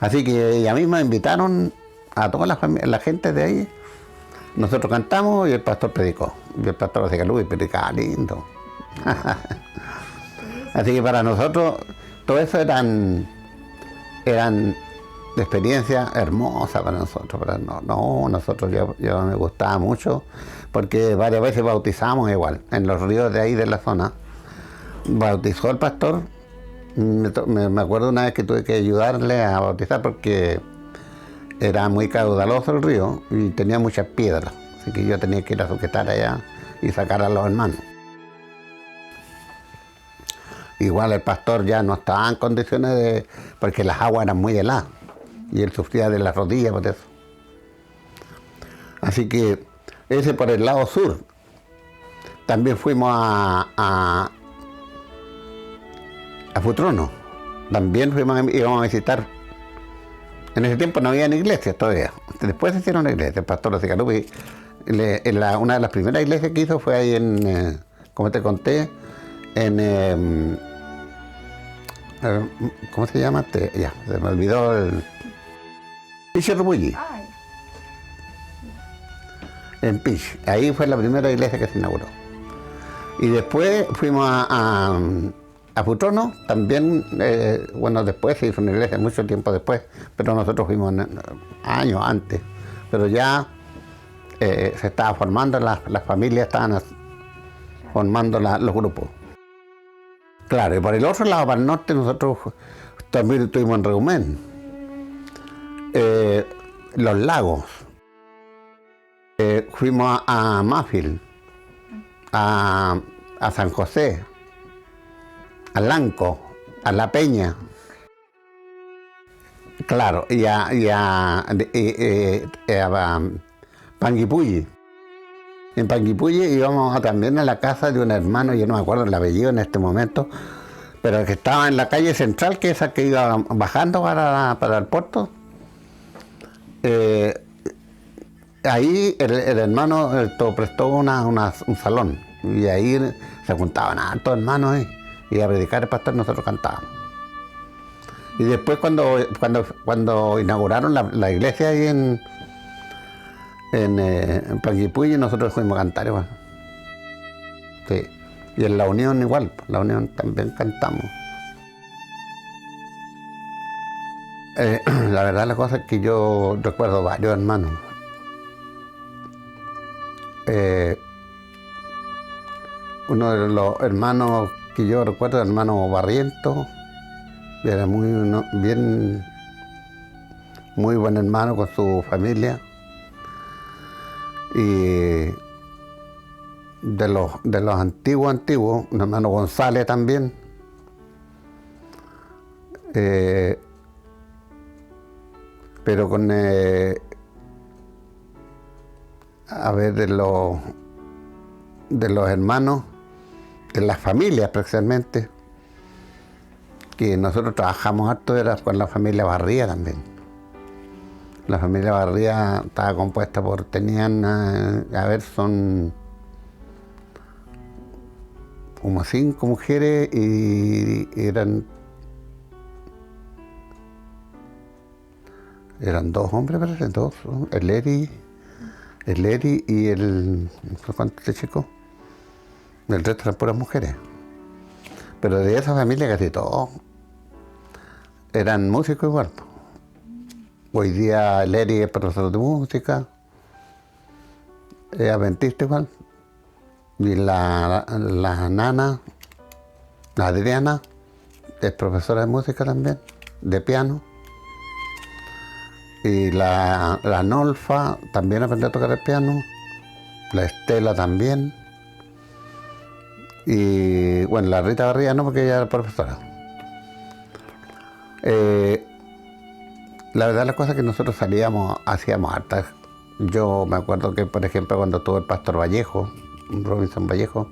Así que ella misma invitaron a toda la gente de ahí. Nosotros cantamos y el pastor predicó. Y el pastor hacía luz y predicaba lindo. Así que para nosotros todo eso eran experiencias hermosas para nosotros. Nosotros yo me gustaba mucho, porque varias veces bautizamos igual, en los ríos de ahí de la zona. Bautizó el pastor. Me acuerdo una vez que tuve que ayudarle a bautizar porque era muy caudaloso el río y tenía muchas piedras, así que yo tenía que ir a sujetar allá y sacar a los hermanos. Igual el pastor ya no estaba en condiciones porque las aguas eran muy heladas y él sufría de las rodillas por eso. Así que ese por el lado sur. También fuimos a Futrono. También íbamos a visitar. En ese tiempo no había iglesias todavía. Después se hicieron iglesias. El pastor de Cicalupi, una de las primeras iglesias que hizo fue ahí en, como te conté, en ¿cómo se llama? Ya, se me olvidó el Pichirrupulli. En Pich. Ahí fue la primera iglesia que se inauguró. Y después fuimos a Futrono, también, bueno, después se hizo una iglesia, mucho tiempo después, pero nosotros fuimos años antes. Pero ya se estaba formando, las familias estaban formando los grupos. Claro, y por el otro lado, para el norte, nosotros también estuvimos en Reumén. Los lagos. Fuimos a Mafil, a San José, a Lanco, a La Peña. Claro, y a Panguipulli. En Panguipulli íbamos también a la casa de un hermano, yo no me acuerdo el apellido en este momento, pero que estaba en la calle central, que es esa que iba bajando para el puerto. Ahí el hermano prestó un salón, y ahí se juntaban hartos hermanos y a predicar el pastor nosotros cantábamos. Y después cuando inauguraron la iglesia ahí en Panguipulli, nosotros fuimos a cantar igual. Sí. Y en La Unión igual, La Unión también cantamos. La verdad la cosa es que yo recuerdo varios hermanos. Uno de los hermanos que yo recuerdo, el hermano Barriento, era muy buen hermano con su familia. Y de los antiguos, un hermano González también. Pero con de los hermanos, de las familias precisamente, que nosotros trabajamos harto, era con la familia Barría también. La familia Barría estaba compuesta son como 5 mujeres y eran 2 hombres, parece, 2, el Eri y el, no sé cuánto este chico, el resto eran puras mujeres. Pero de esa familia casi todos eran músicos igual. Hoy día el Eri es profesor de música, es adventista igual. Y la nana, la Adriana, es profesora de música también, de piano. Y la Nolfa también aprendió a tocar el piano, la Estela también. Y bueno, la Rita Barría no, porque ella era profesora. La verdad las cosas que nosotros hacíamos hartas. Yo me acuerdo que, por ejemplo, cuando tuvo el pastor Vallejo, Robinson Vallejo,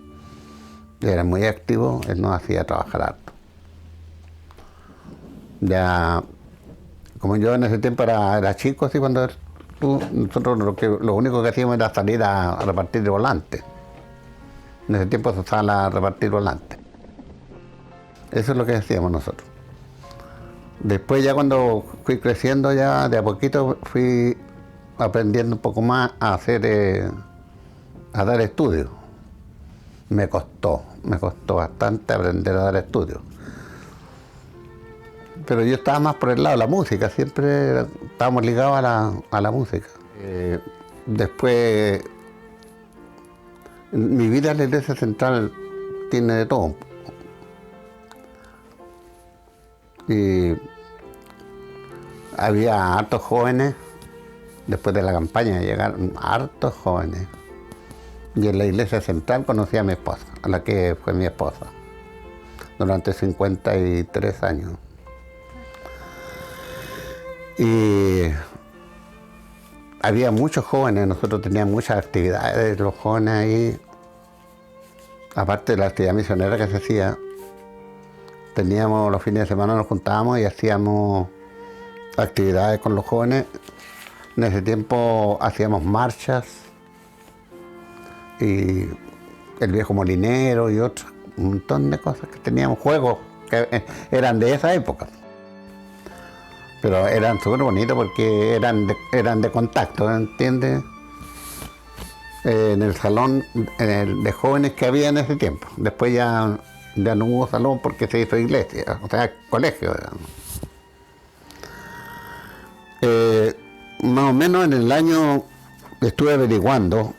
era muy activo, él nos hacía trabajar harto. Ya, como yo en ese tiempo era chico, así nosotros lo único que hacíamos era salir a repartir volantes. En ese tiempo se usaba repartir volantes. Eso es lo que hacíamos nosotros. Después ya cuando fui creciendo, ya de a poquito fui aprendiendo un poco más a dar estudios. Me costó bastante aprender a dar estudios. Pero yo estaba más por el lado de la música, siempre estábamos ligados a la música. Después, mi vida en la iglesia central tiene de todo. Y había hartos jóvenes, después de la campaña llegaron hartos jóvenes. Y en la iglesia central conocí a mi esposa, a la que fue mi esposa, durante 53 años. Y había muchos jóvenes, nosotros teníamos muchas actividades, los jóvenes ahí, aparte de la actividad misionera que se hacía, teníamos los fines de semana, nos juntábamos y hacíamos actividades con los jóvenes. En ese tiempo hacíamos marchas y el viejo molinero y otros, un montón de cosas que teníamos, juegos que eran de esa época. Pero eran súper bonitos porque eran de contacto, ¿entiendes? En el salón de jóvenes que había en ese tiempo. Después ya no hubo salón porque se hizo iglesia, o sea, colegio. Más o menos en el año, estuve averiguando,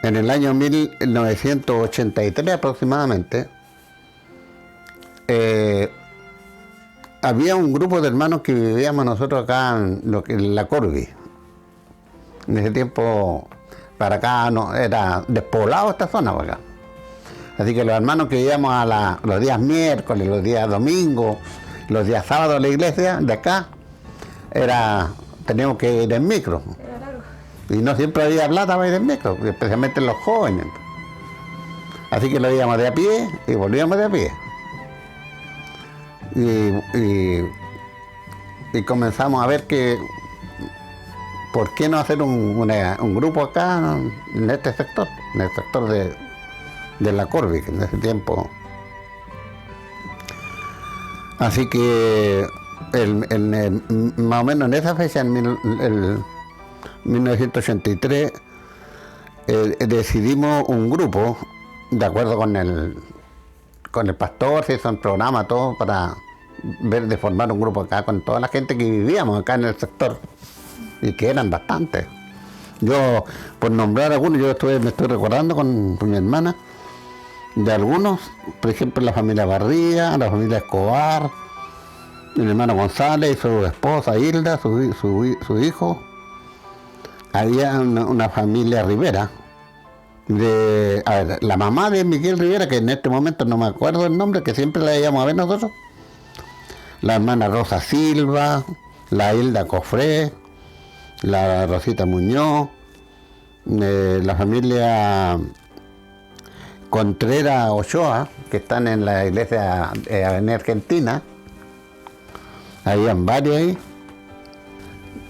en el año 1983 aproximadamente, había un grupo de hermanos que vivíamos nosotros acá en la Corvi. En ese tiempo, para acá no, era despoblado esta zona para acá. Así que los hermanos que íbamos los días miércoles, los días domingos, los días sábados a la iglesia de acá, teníamos que ir en micro. Y no siempre había plata para ir en micro, especialmente los jóvenes. Así que lo íbamos de a pie y volvíamos de a pie. Y comenzamos a ver que ¿por qué no hacer un grupo acá en este sector? En el sector de la Corvi, que en ese tiempo. Así que más o menos en esa fecha, en 1983, decidimos un grupo, de acuerdo con el pastor, se hizo un programa todo para ver de formar un grupo acá con toda la gente que vivíamos acá en el sector, y que eran bastantes. Yo, por nombrar algunos, me estoy recordando con mi hermana, de algunos, por ejemplo, la familia Barría, la familia Escobar, mi hermano González y su esposa Hilda, su hijo. Había una familia Rivera, la mamá de Miguel Rivera, que en este momento no me acuerdo el nombre, que siempre la íbamos a ver nosotros, la hermana Rosa Silva, la Hilda Cofré, la Rosita Muñoz, la familia Contreras Ochoa, que están en la iglesia en Argentina. Habían varios ahí.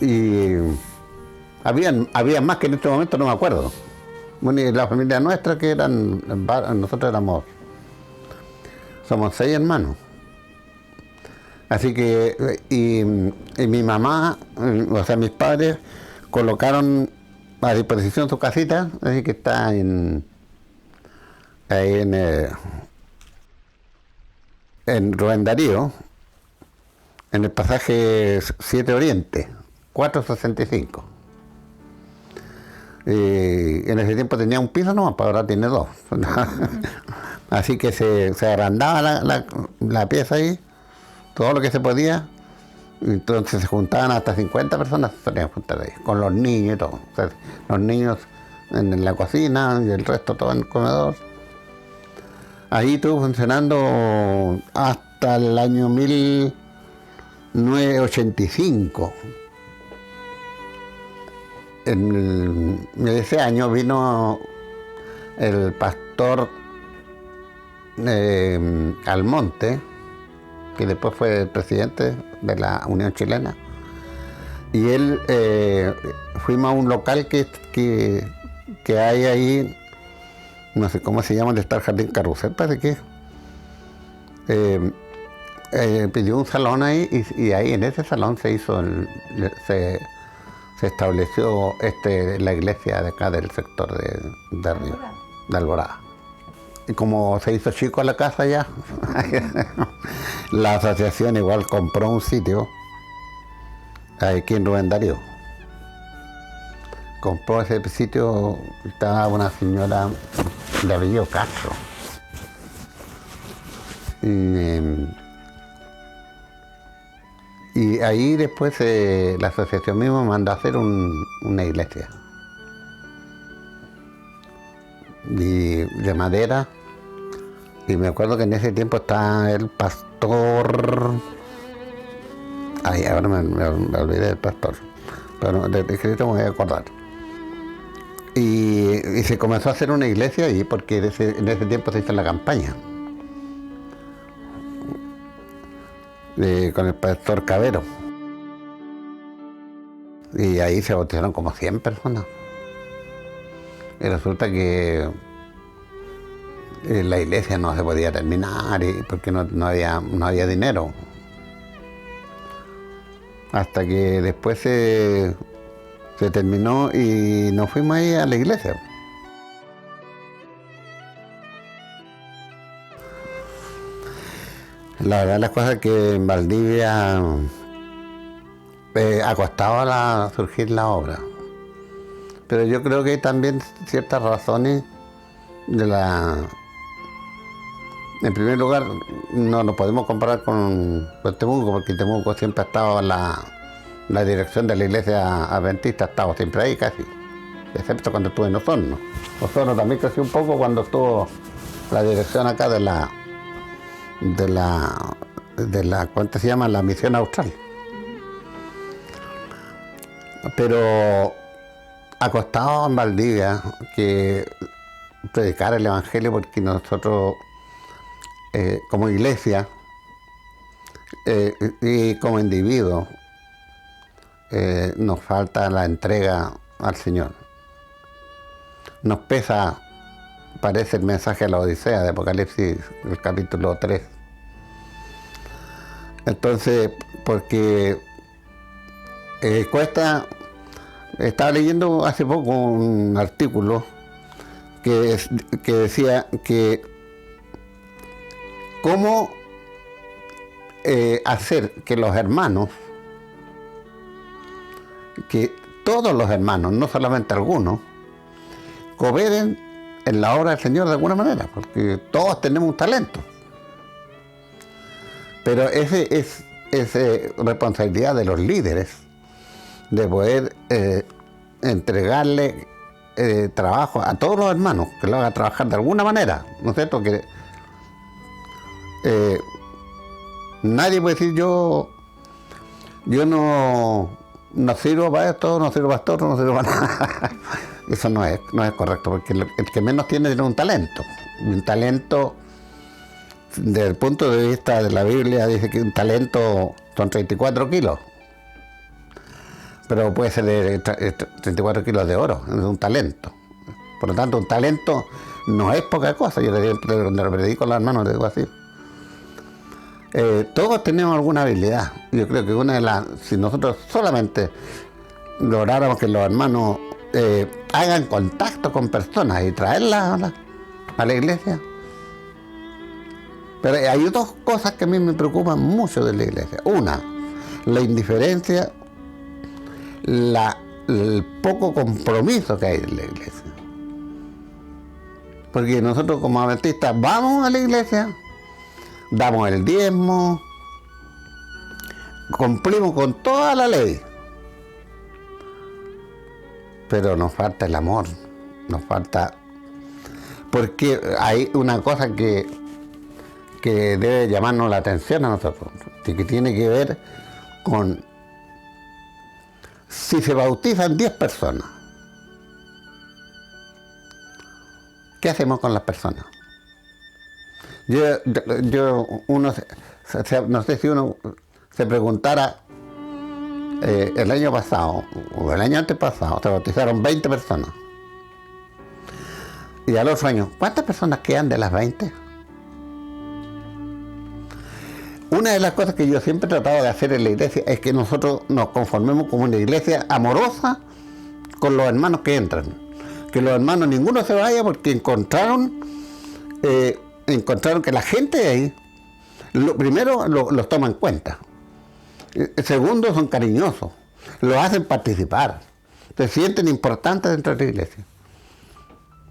Y había más que en este momento no me acuerdo. Bueno, y la familia nuestra, que nosotros somos 6 hermanos. Así que, y mi mamá, o sea, mis padres, colocaron a disposición su casita, así que está ahí en Rubén Darío, en el pasaje 7 Oriente, 465. En ese tiempo tenía un piso nomás, pero ahora tiene 2. Así que se agrandaba la pieza ahí, todo lo que se podía. Entonces se juntaban hasta 50 personas, se solían juntar ahí, con los niños y todo. O sea, los niños en la cocina y el resto todo en el comedor. Ahí estuvo funcionando hasta el año 1985. En ese año vino el pastor Almonte, que después fue el presidente de la Unión Chilena, y él fuimos a un local que hay ahí, no sé cómo se llama, donde está el Jardín Carrusel, parece que pidió un salón ahí, y ahí en ese salón se estableció la iglesia de acá del sector de Río, de Alborada. Y como se hizo chico la casa ya, la asociación igual compró un sitio aquí en Rubén Darío. Compró ese sitio, estaba una señora de apellido Castro. Y ahí después la asociación misma mandó a hacer una iglesia. De madera. Y me acuerdo que en ese tiempo estaba el pastor. Ay, ahora me olvidé del pastor. Pero de escrito me voy a acordar. Y se comenzó a hacer una iglesia ahí, porque en ese tiempo se hizo la campaña. Con el pastor Cabero. Y ahí se bautizaron como 100 personas. Y resulta que la iglesia no se podía terminar porque no había dinero. Hasta que después se terminó y nos fuimos ahí a la iglesia. La verdad las cosas que en Valdivia ha costado surgir la obra. Pero yo creo que hay también ciertas razones de En primer lugar, no nos podemos comparar con Temuco, porque Temuco siempre ha estado la dirección de la iglesia adventista, ha estado siempre ahí casi, excepto cuando estuve en Osorno. Osorno también creció un poco cuando estuvo la dirección acá de la ¿cuánto se llama? La Misión Austral. Pero ha costado en Valdivia que predicar el Evangelio, porque nosotros como iglesia y como individuos nos falta la entrega al Señor. Nos pesa, parece el mensaje de la Odisea de Apocalipsis, el capítulo 3. Entonces, porque cuesta. Estaba leyendo hace poco un artículo que decía que cómo hacer que los hermanos, que todos los hermanos, no solamente algunos, cooperen en la obra del Señor de alguna manera, porque todos tenemos un talento. Pero ese es responsabilidad de los líderes, de poder entregarle trabajo a todos los hermanos, que lo hagan trabajar de alguna manera, ¿no es cierto? Que nadie puede decir yo no sirvo para esto, no sirvo para esto, no sirvo para nada. Eso no es correcto, porque el que menos tiene un talento. Un talento, desde el punto de vista de la Biblia, dice que un talento son 34 kilos. Pero puede ser de 34 kilos de oro, es un talento. Por lo tanto, un talento no es poca cosa. Yo cuando lo predico a los hermanos les digo así. Todos tenemos alguna habilidad. Yo creo que una de las, si nosotros solamente lográramos que los hermanos hagan contacto con personas y traerlas a la iglesia. Pero hay dos cosas que a mí me preocupan mucho de la iglesia. Una, la indiferencia, el poco compromiso que hay en la iglesia. Porque nosotros como adventistas vamos a la iglesia, damos el diezmo, cumplimos con toda la ley, pero nos falta el amor, nos falta, porque hay una cosa que debe llamarnos la atención a nosotros, que tiene que ver con si se bautizan 10 personas, ¿qué hacemos con las personas? Uno no sé si uno se preguntara, el año pasado o el año antepasado se bautizaron 20 personas, y al otro año, ¿cuántas personas quedan de las 20? Una de las cosas que yo siempre he tratado de hacer en la iglesia es que nosotros nos conformemos como una iglesia amorosa con los hermanos que entran. Que los hermanos, ninguno se vaya porque encontraron que la gente de ahí, primero los toma en cuenta. Segundo, son cariñosos, los hacen participar, se sienten importantes dentro de la iglesia.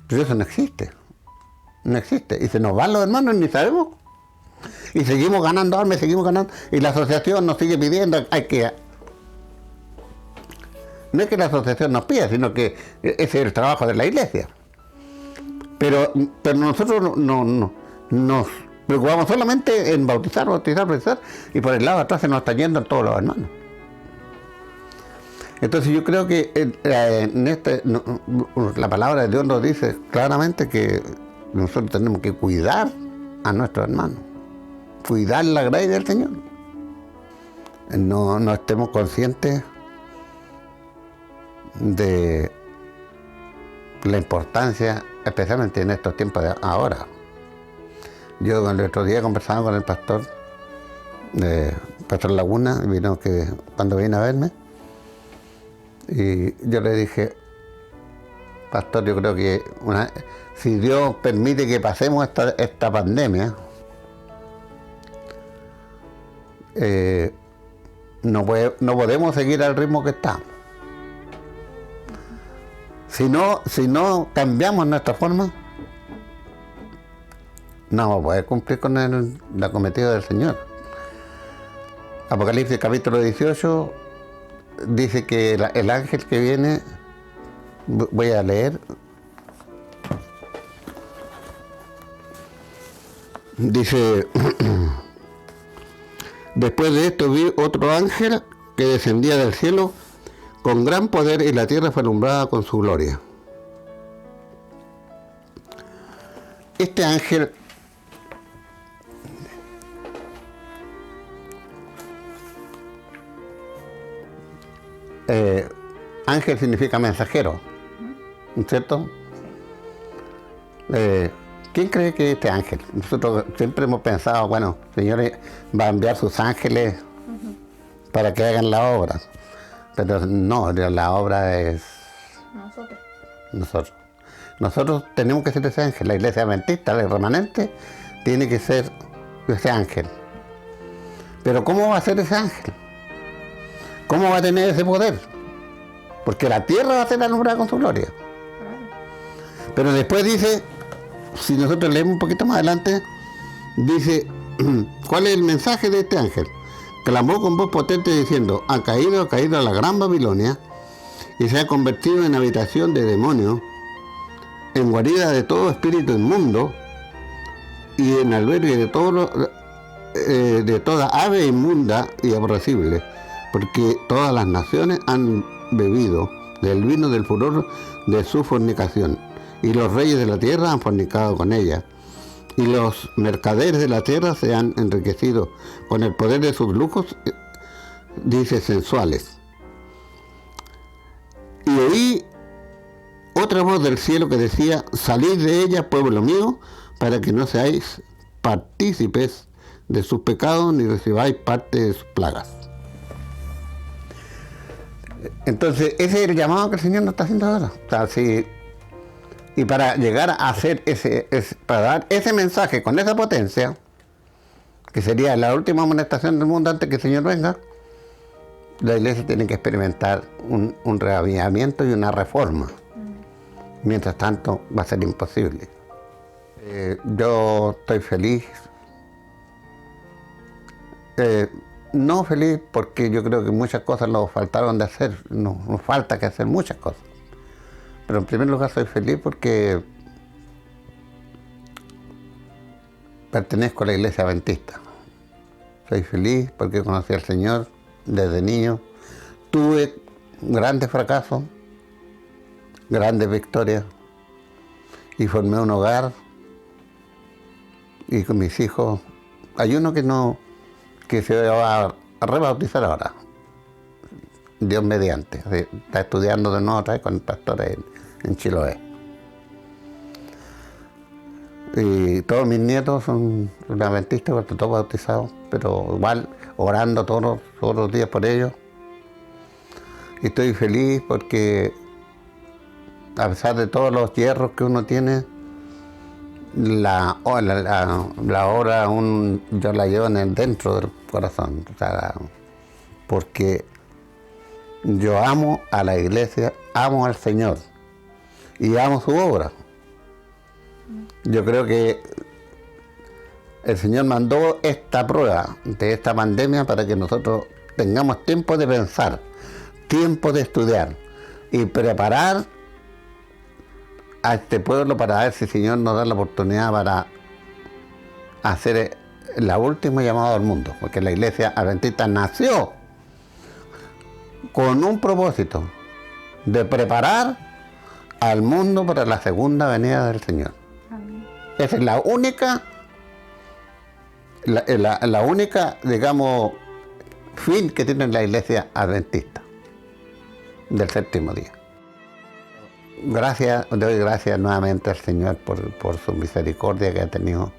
Pero eso no existe. Y se nos van los hermanos y ni sabemos. Y seguimos ganando armas, seguimos ganando, y la asociación nos sigue pidiendo, no es que la asociación nos pida, sino que ese es el trabajo de la iglesia. Pero nosotros nos preocupamos solamente en bautizar, y por el lado de atrás se nos está yendo todos los hermanos. Entonces yo creo que la palabra de Dios nos dice claramente que nosotros tenemos que cuidar a nuestros hermanos, cuidar la gracia del Señor. No estemos conscientes de la importancia, especialmente en estos tiempos de ahora. Yo el otro día conversaba con el pastor Laguna, cuando vino a verme, y yo le dije, pastor, yo creo que si Dios permite que pasemos esta pandemia, no podemos seguir al ritmo que estamos. Si no cambiamos nuestra forma, no vamos a poder cumplir con la cometida del Señor. Apocalipsis capítulo 18 dice que el ángel que viene, voy a leer, dice, después de esto vi otro ángel que descendía del cielo con gran poder y la tierra fue alumbrada con su gloria. Este ángel ángel significa mensajero, ¿no es cierto? ¿Quién cree que este ángel? Nosotros siempre hemos pensado, bueno, el Señor va a enviar sus ángeles para que hagan la obra, pero no, la obra es nosotros. Nosotros tenemos que ser ese ángel, la iglesia adventista, el remanente, tiene que ser ese ángel. Pero ¿cómo va a ser ese ángel? ¿Cómo va a tener ese poder? Porque la tierra va a ser alumbrada con su gloria. Pero después dice, si nosotros leemos un poquito más adelante, dice, ¿cuál es el mensaje de este ángel? Clamó con voz potente diciendo, ha caído la gran Babilonia y se ha convertido en habitación de demonios, en guarida de todo espíritu inmundo y en albergue de toda ave inmunda y aborrecible, porque todas las naciones han bebido del vino del furor de su fornicación, y los reyes de la tierra han fornicado con ella, y los mercaderes de la tierra se han enriquecido con el poder de sus lujos, dice, sensuales. Y oí otra voz del cielo que decía, salid de ella, pueblo mío, para que no seáis partícipes de sus pecados ni recibáis parte de sus plagas. Entonces, ese es el llamado que el Señor nos está haciendo ahora. O sea, y para llegar a hacer para dar ese mensaje con esa potencia, que sería la última amonestación del mundo antes que el Señor venga, la iglesia tiene que experimentar un reavivamiento y una reforma. Mientras tanto, va a ser imposible. Yo estoy feliz. No feliz porque yo creo que muchas cosas nos faltaron de hacer. Nos falta que hacer muchas cosas. Pero en primer lugar soy feliz porque pertenezco a la iglesia adventista. Soy feliz porque conocí al Señor desde niño. Tuve grandes fracasos, grandes victorias, y formé un hogar, y con mis hijos, hay uno que se va a rebautizar ahora, Dios mediante, está estudiando de nuevo otra vez con el pastor en Chiloé. Y todos mis nietos son adventistas, todos bautizados, pero igual orando todos los días por ellos. Y estoy feliz porque a pesar de todos los hierros que uno tiene, la obra aún yo la llevo dentro del corazón. O sea, porque yo amo a la iglesia, amo al Señor y amo su obra. Yo creo que el Señor mandó esta prueba de esta pandemia para que nosotros tengamos tiempo de pensar, tiempo de estudiar y preparar a este pueblo para ver si el Señor nos da la oportunidad para hacer la última llamada al mundo, porque la iglesia adventista nació con un propósito de preparar al mundo para la segunda venida del Señor. Esa es la única, digamos, fin que tiene la iglesia adventista del séptimo día. Doy gracias nuevamente al Señor por su misericordia que ha tenido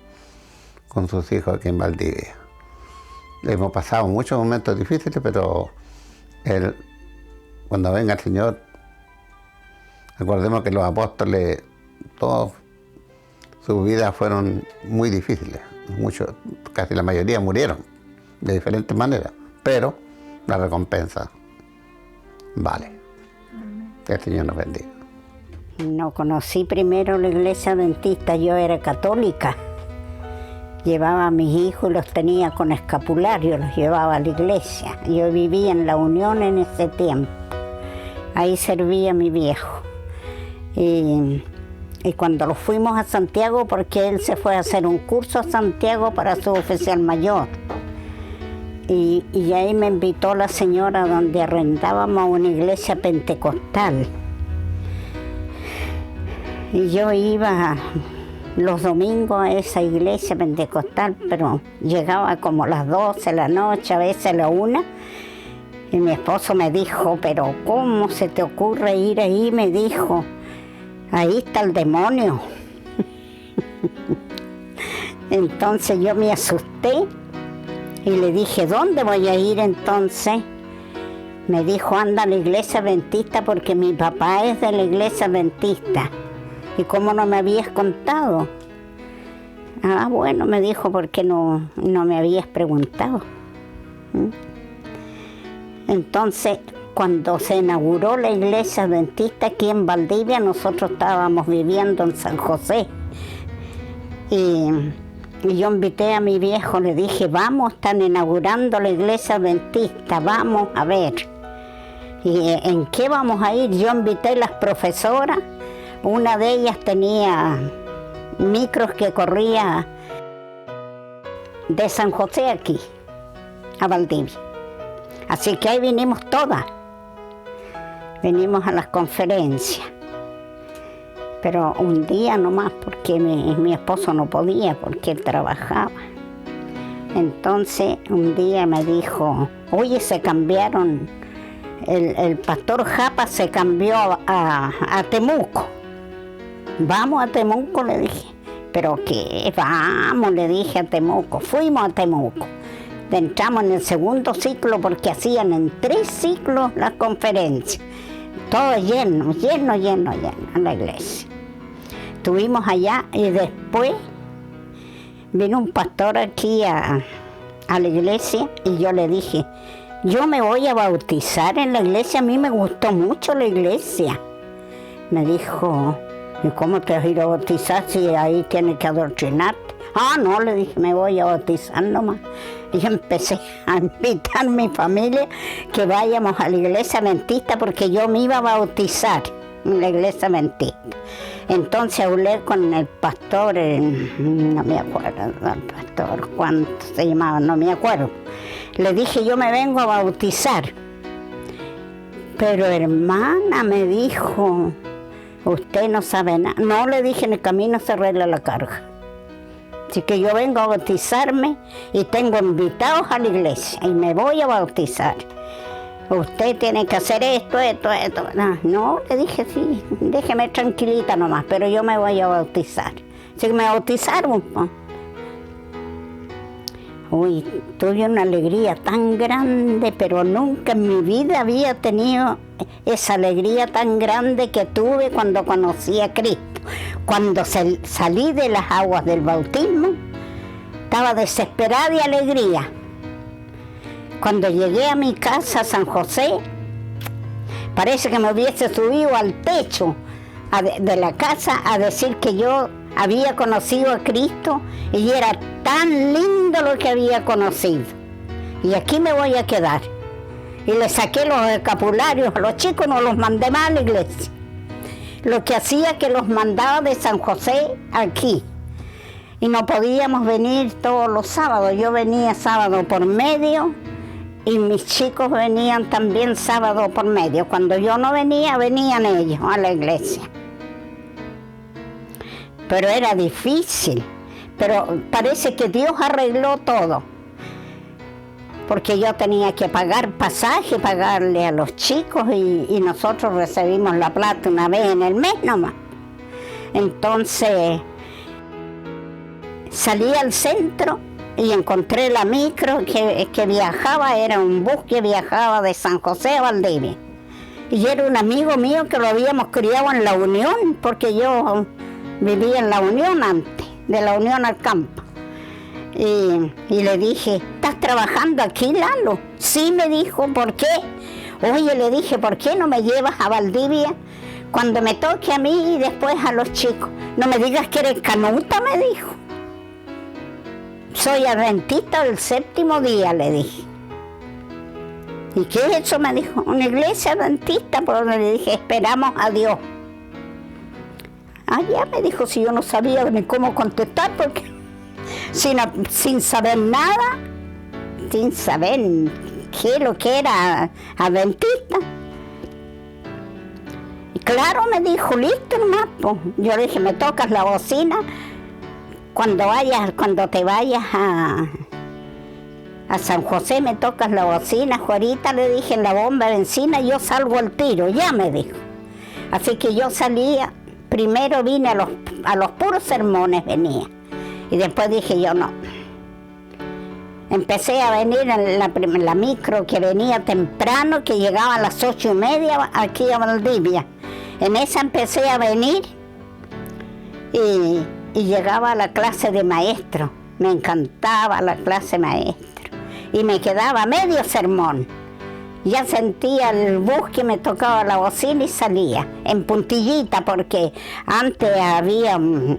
con sus hijos aquí en Valdivia. Hemos pasado muchos momentos difíciles, pero cuando venga el Señor, recordemos que los apóstoles, todos sus vidas fueron muy difíciles. Muchos, casi la mayoría murieron de diferentes maneras, pero la recompensa vale. Que el Señor nos bendiga. No conocí primero la iglesia adventista, yo era católica. llevaba a mis hijos y los tenía con escapulario, los llevaba a la iglesia. Yo vivía en La Unión en ese tiempo. Ahí servía mi viejo. Y cuando lo fuimos a Santiago, porque él se fue a hacer un curso a Santiago para su oficial mayor. Y ahí me invitó la señora donde arrendábamos una iglesia pentecostal. Y yo iba los domingos a esa iglesia pentecostal, pero llegaba como a las 12 de la noche, a veces a la 1. Y mi esposo me dijo, pero ¿cómo se te ocurre ir ahí? Me dijo, ahí está el demonio. Entonces yo me asusté y le dije, ¿dónde voy a ir entonces? Me dijo, anda a la iglesia adventista porque mi papá es de la iglesia adventista. ¿Y cómo no me habías contado? Ah, bueno, me dijo, ¿por qué no me habías preguntado? Entonces, cuando se inauguró la iglesia adventista aquí en Valdivia, nosotros estábamos viviendo en San José. Y yo invité a mi viejo, le dije, vamos, están inaugurando la iglesia adventista, vamos a ver. ¿Y en qué vamos a ir? Yo invité a las profesoras, una de ellas tenía micros que corría de San José aquí, a Valdivia. Así que ahí vinimos todas, venimos a las conferencias. Pero un día nomás, porque mi esposo no podía, porque él trabajaba. Entonces un día me dijo, oye, se cambiaron, el pastor Japa se cambió a Temuco. Vamos a Temuco, le dije. ¿Pero qué? Vamos, le dije, a Temuco. Fuimos a Temuco. Entramos en el segundo ciclo porque hacían en 3 ciclos las conferencias. Todo lleno en la iglesia. Estuvimos allá y después vino un pastor aquí a la iglesia y yo le dije, yo me voy a bautizar en la iglesia, a mí me gustó mucho la iglesia. Me dijo, ¿y cómo te vas a ir a bautizar si ahí tienes que adoctrinarte? Ah, no, le dije, me voy a bautizar nomás. Y yo empecé a invitar a mi familia que vayamos a la iglesia adventista porque yo me iba a bautizar en la iglesia adventista. Entonces hablé con el pastor, no me acuerdo del pastor, cuánto se llamaba, no me acuerdo. Le dije, yo me vengo a bautizar. Pero hermana, me dijo, usted no sabe nada. No, le dije, en el camino se arregla la carga. Así que yo vengo a bautizarme y tengo invitados a la iglesia y me voy a bautizar. Usted tiene que hacer esto. No, le dije, sí, déjeme tranquilita nomás, pero yo me voy a bautizar. Así que me bautizaron. Uy, tuve una alegría tan grande, pero nunca en mi vida había tenido esa alegría tan grande que tuve cuando conocí a Cristo. Cuando salí de las aguas del bautismo, estaba desesperada de alegría. Cuando llegué a mi casa, San José, parece que me hubiese subido al techo de la casa a decir que yo había conocido a Cristo y era tan lindo lo que había conocido. Y aquí me voy a quedar. Y le saqué los escapularios a los chicos, no los mandé más a la iglesia. Lo que hacía que los mandaba de San José aquí. Y no podíamos venir todos los sábados. Yo venía sábado por medio y mis chicos venían también sábado por medio. Cuando yo no venía, venían ellos a la iglesia. Pero era difícil. Pero parece que Dios arregló todo. Porque yo tenía que pagar pasaje, pagarle a los chicos y nosotros recibimos la plata una vez en el mes nomás. Entonces salí al centro y encontré la micro que viajaba, era un bus que viajaba de San José a Valdivia. Y era un amigo mío que lo habíamos criado en La Unión, porque yo vivía en La Unión antes, de La Unión al campo. Y le dije, ¿estás trabajando aquí, Lalo? Sí, me dijo, ¿por qué? Oye, le dije, ¿por qué no me llevas a Valdivia cuando me toque a mí y después a los chicos? No me digas que eres canuta, me dijo. soy adventista del séptimo día, le dije. ¿Y qué es eso? Me dijo, una iglesia adventista, por donde le dije, esperamos a Dios. Ah, ya, me dijo, si yo no sabía ni cómo contestar, porque sin saber nada, sin saber qué es lo que era adventista. Y claro, me dijo, listo nomás, pues. Yo le dije, me tocas la bocina, cuando te vayas a San José me tocas la bocina, Juanita, le dije, en la bomba de benzina, yo salgo al tiro, ya me dijo. Así que yo salía, primero vine a los puros sermones, venía. Y después dije yo, no. Empecé a venir en la micro que venía temprano, que llegaba a las 8:30 aquí a Valdivia. En esa empecé a venir y llegaba a la clase de maestro. Me encantaba la clase maestro. Y me quedaba medio sermón. Ya sentía el bus que me tocaba la bocina y salía en puntillita, porque antes había un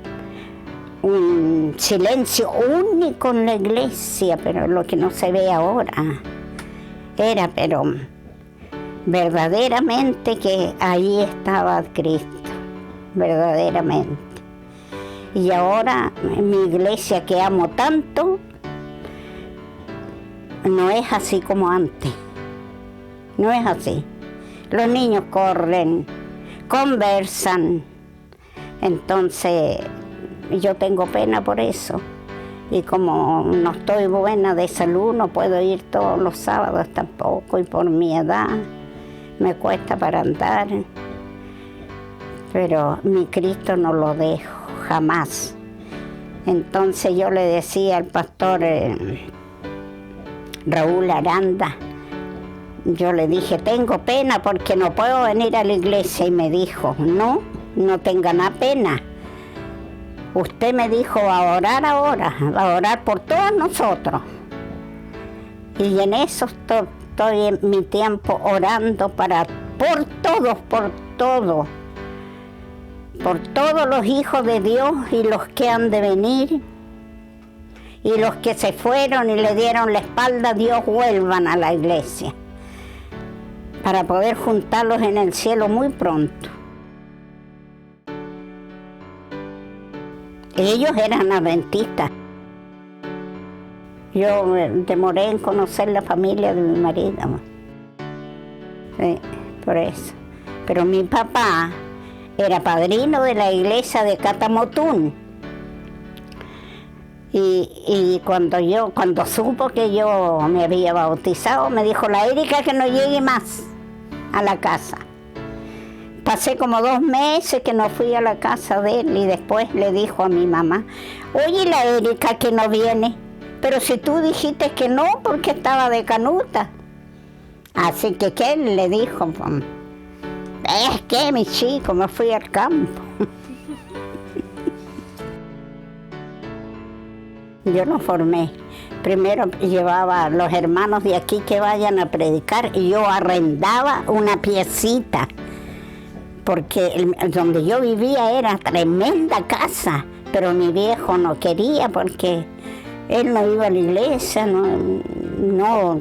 silencio único en la iglesia, pero lo que no se ve ahora era, pero verdaderamente que ahí estaba Cristo, verdaderamente. Y ahora en mi iglesia que amo tanto, no es así como antes, no es así. Los niños corren, conversan, entonces yo tengo pena por eso. Y como no estoy buena de salud, no puedo ir todos los sábados tampoco, y por mi edad me cuesta para andar. Pero mi Cristo no lo dejo, jamás. Entonces yo le decía al pastor Raúl Aranda, yo le dije, tengo pena porque no puedo venir a la iglesia, y me dijo, no tenga nada pena. Usted me dijo, va a orar ahora, va a orar por todos nosotros. Y en eso estoy en mi tiempo orando por todos los hijos de Dios y los que han de venir. Y los que se fueron y le dieron la espalda a Dios, vuelvan a la iglesia, para poder juntarlos en el cielo muy pronto. Ellos eran adventistas. Yo me demoré en conocer la familia de mi marido. Sí, por eso. Pero mi papá era padrino de la iglesia de Catamotún. Y cuando supo que yo me había bautizado, me dijo, la Erika que no llegue más a la casa. Pasé como 2 meses que no fui a la casa de él, y después le dijo a mi mamá, oye, la Erika que no viene, pero si tú dijiste que no porque estaba de canuta. Así que él le dijo, es que mi chico, me fui al campo. Yo no formé. Primero llevaba a los hermanos de aquí que vayan a predicar, y yo arrendaba una piecita, porque donde yo vivía era tremenda casa, pero mi viejo no quería porque él no iba a la iglesia, no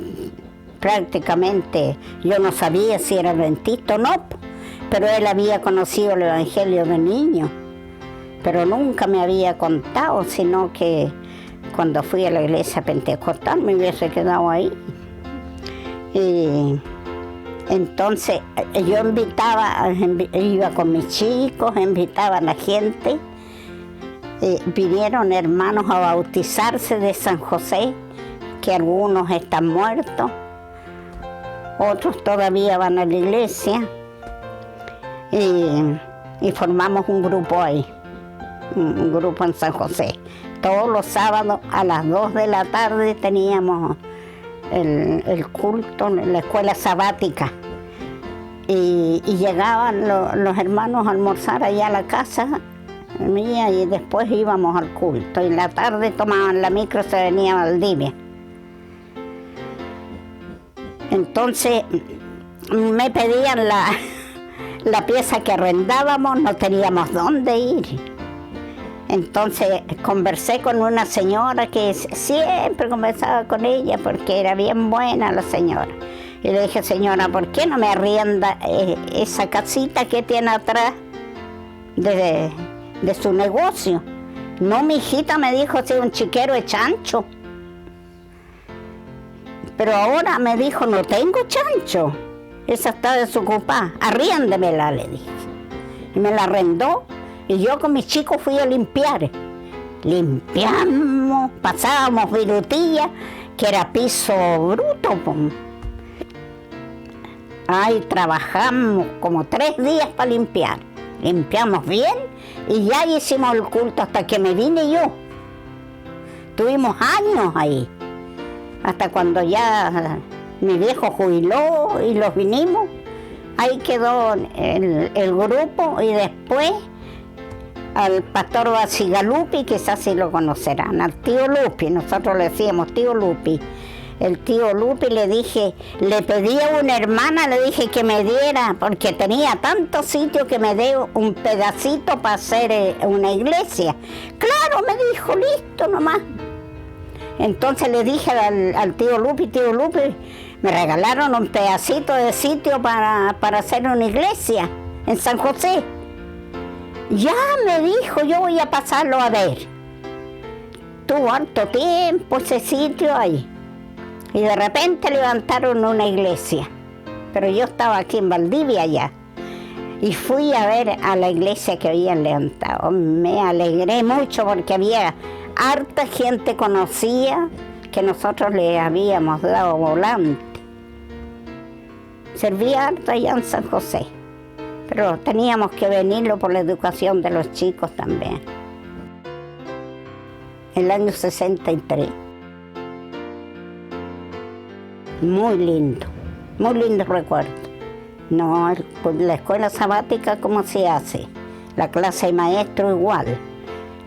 prácticamente yo no sabía si era adventista o no, pero él había conocido el evangelio de niño, pero nunca me había contado, sino que cuando fui a la iglesia pentecostal me hubiese quedado ahí. Y entonces yo iba con mis chicos, invitaba a la gente. Vinieron hermanos a bautizarse de San José, que algunos están muertos, otros todavía van a la iglesia. Y formamos un grupo ahí, un grupo en San José. Todos los sábados a las 2 de la tarde teníamos el culto en la escuela sabática. Y llegaban los hermanos a almorzar allá a la casa mía, y después íbamos al culto. Y en la tarde tomaban la micro y se venía a Valdivia. Entonces me pedían la pieza que arrendábamos, no teníamos dónde ir. Entonces conversé con una señora que siempre conversaba con ella porque era bien buena la señora. Y le dije, señora, ¿por qué no me arrienda esa casita que tiene atrás de su negocio? No, mi hijita, me dijo, si un chiquero de chancho. Pero ahora me dijo, no tengo chancho, esa está desocupada, arriéndemela, le dije. Y me la arrendó, y yo con mis chicos fui a limpiar. Limpiamos, pasábamos virutilla, que era piso bruto. Ahí trabajamos como 3 días para limpiar. Limpiamos bien y ya hicimos el culto hasta que me vine yo. Tuvimos años ahí. Hasta cuando ya mi viejo jubiló y los vinimos, ahí quedó el grupo y después al pastor Basigalupi, quizás sí lo conocerán, al tío Lupi, nosotros le decíamos tío Lupi. El tío Lupi le pedí a una hermana, le dije que me diera, porque tenía tanto sitio, que me dé un pedacito para hacer una iglesia. Claro, me dijo, listo nomás. Entonces le dije al tío Lupi, me regalaron un pedacito de sitio para hacer una iglesia en San José. Ya me dijo, yo voy a pasarlo a ver. Tuvo harto tiempo ese sitio ahí. Y de repente levantaron una iglesia. Pero yo estaba aquí en Valdivia ya. Y fui a ver a la iglesia que habían levantado. Me alegré mucho porque había harta gente conocía que nosotros le habíamos dado volante. Servía harta allá en San José, pero teníamos que venirlo por la educación de los chicos también. El año 63. Muy lindo recuerdo. No, la escuela sabática, ¿cómo se hace? La clase de maestro igual.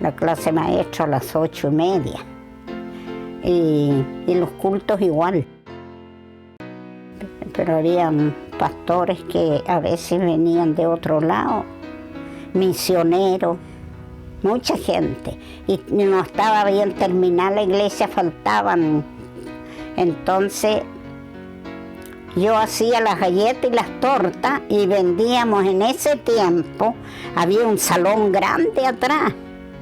La clase de maestro a las 8:30. Y los cultos igual. Pero habían pastores que a veces venían de otro lado, misioneros, mucha gente. Y no estaba bien terminada la iglesia, faltaban. Entonces yo hacía las galletas y las tortas y vendíamos. En ese tiempo había un salón grande atrás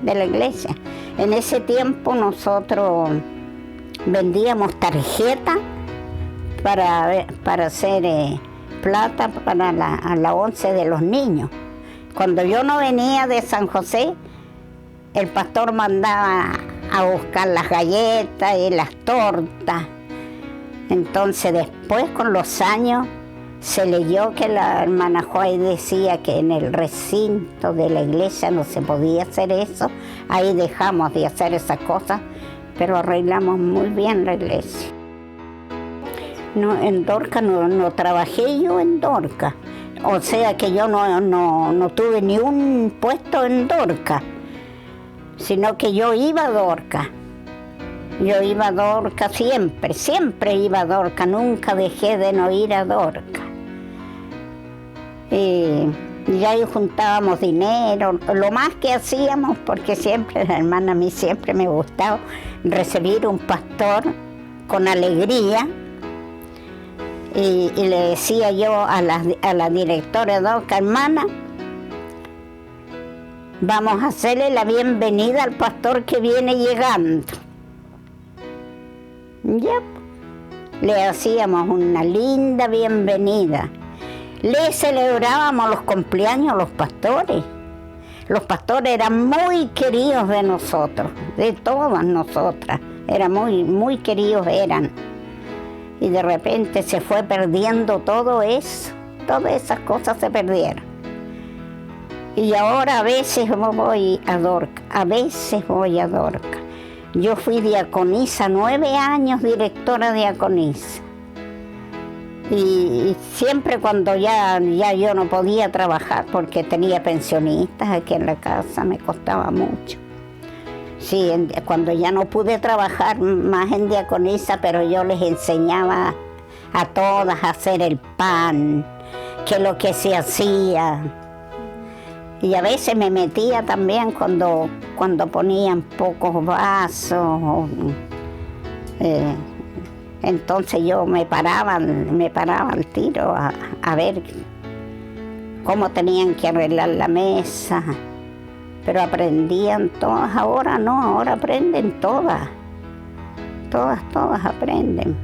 de la iglesia. En ese tiempo nosotros vendíamos tarjetas para hacer plata para la 11 de los niños. Cuando yo no venía de San José, el pastor mandaba a buscar las galletas y las tortas. Entonces después, con los años, se leyó que la hermana Juárez decía que en el recinto de la iglesia no se podía hacer eso. Ahí dejamos de hacer esas cosas, pero arreglamos muy bien la iglesia. No, en Dorca no trabajé yo en Dorca. O sea que yo no tuve ni un puesto en Dorca, sino que yo iba a Dorca. Yo iba a Dorca siempre iba a Dorca, nunca dejé de no ir a Dorca. Y ahí juntábamos dinero, lo más que hacíamos, porque siempre, la hermana, a mí siempre me gustaba recibir un pastor con alegría. Y le decía yo a la directora de Dorca, hermana, vamos a hacerle la bienvenida al pastor que viene llegando. Ya, le hacíamos una linda bienvenida. Le celebrábamos los cumpleaños a los pastores. Los pastores eran muy queridos de nosotros, de todas nosotras. Eran muy queridos eran. Y de repente se fue perdiendo todo eso. Todas esas cosas se perdieron. Y ahora a veces voy a Dorca, Yo fui diaconisa, 9 años directora diaconisa. Y siempre cuando ya yo no podía trabajar porque tenía pensionistas aquí en la casa, me costaba mucho. Sí, cuando ya no pude trabajar más en diaconisa, pero yo les enseñaba a todas a hacer el pan, qué es lo que se hacía. Y a veces me metía también cuando ponían pocos vasos. Entonces yo me paraba al tiro a ver cómo tenían que arreglar la mesa. Pero aprendían todas, ahora no, ahora aprenden todas. Todas aprenden.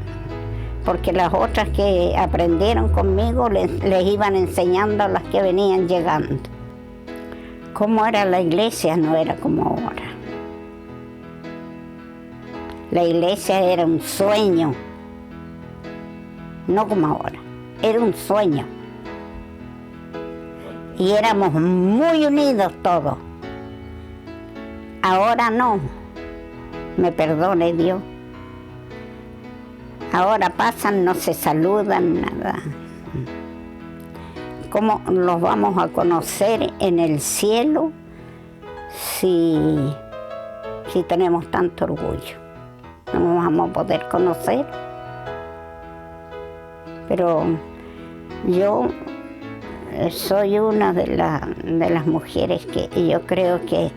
Porque las otras que aprendieron conmigo les iban enseñando a las que venían llegando. Cómo era la iglesia no era como ahora. La iglesia era un sueño, no como ahora, era un sueño. Y éramos muy unidos todos. Ahora no, me perdone Dios. Ahora pasan, no se saludan, nada. ¿Cómo los vamos a conocer en el cielo si tenemos tanto orgullo? No nos vamos a poder conocer. Pero yo soy una de las mujeres que yo creo que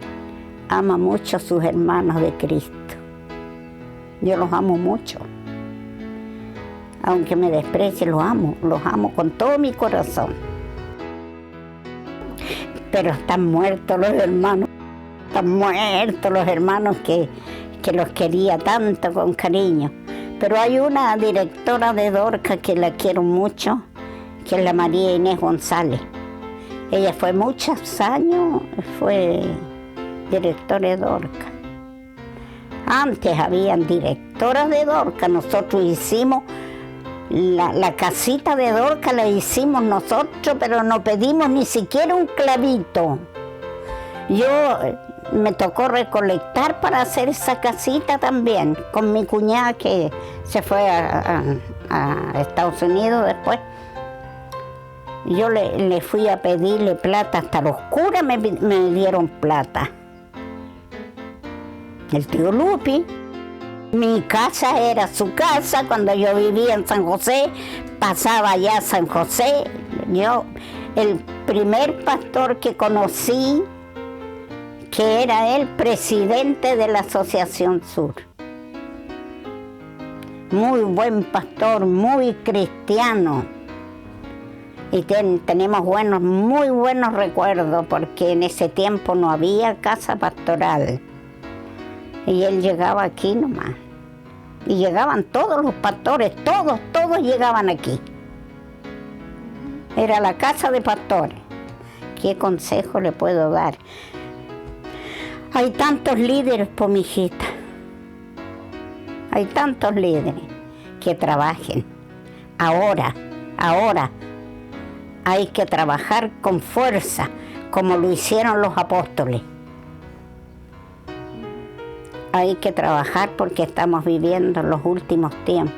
ama mucho a sus hermanos de Cristo. Yo los amo mucho. Aunque me desprecie, los amo con todo mi corazón. Pero están muertos los hermanos que los quería tanto con cariño. Pero hay una directora de Dorca que la quiero mucho, que es la María Inés González. Ella fue muchos años, fue directora de Dorca. Antes habían directoras de Dorca, nosotros hicimos la casita de Dorca, la hicimos nosotros, pero no pedimos ni siquiera un clavito. Me tocó recolectar para hacer esa casita también, con mi cuñada que se fue a Estados Unidos después. Yo le fui a pedirle plata, hasta los curas me dieron plata. El tío Lupi. Mi casa era su casa, cuando yo vivía en San José, pasaba allá a San José. El primer pastor que conocí, que era el presidente de la Asociación Sur. Muy buen pastor, muy cristiano. Y tenemos muy buenos recuerdos, porque en ese tiempo no había casa pastoral. Y él llegaba aquí nomás. Y llegaban todos los pastores, todos llegaban aquí. Era la casa de pastores. ¿Qué consejo le puedo dar? Hay tantos líderes, por mi hijita. Hay tantos líderes que trabajen. Ahora hay que trabajar con fuerza, como lo hicieron los apóstoles. Hay que trabajar porque estamos viviendo los últimos tiempos.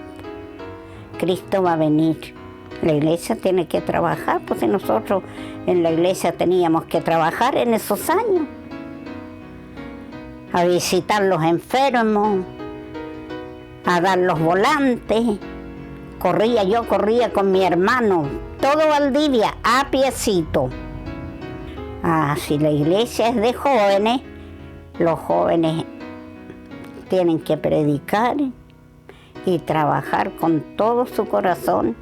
Cristo va a venir. La iglesia tiene que trabajar, pues si nosotros en la iglesia teníamos que trabajar en esos años. A visitar los enfermos, a dar los volantes. Yo corría con mi hermano, todo Valdivia, a piecito. Si la iglesia es de jóvenes, los jóvenes tienen que predicar y trabajar con todo su corazón,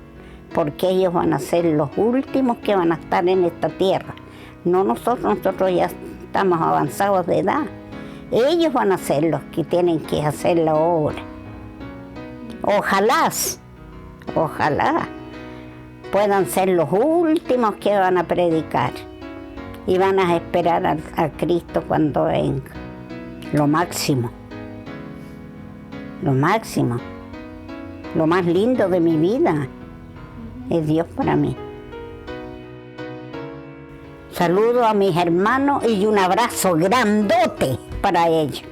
porque ellos van a ser los últimos que van a estar en esta tierra. No nosotros ya estamos avanzados de edad. Ellos van a ser los que tienen que hacer la obra. Ojalá puedan ser los últimos que van a predicar y van a esperar a Cristo cuando venga. Lo máximo, lo más lindo de mi vida es Dios para mí. Saludo a mis hermanos y un abrazo grandote para ellos.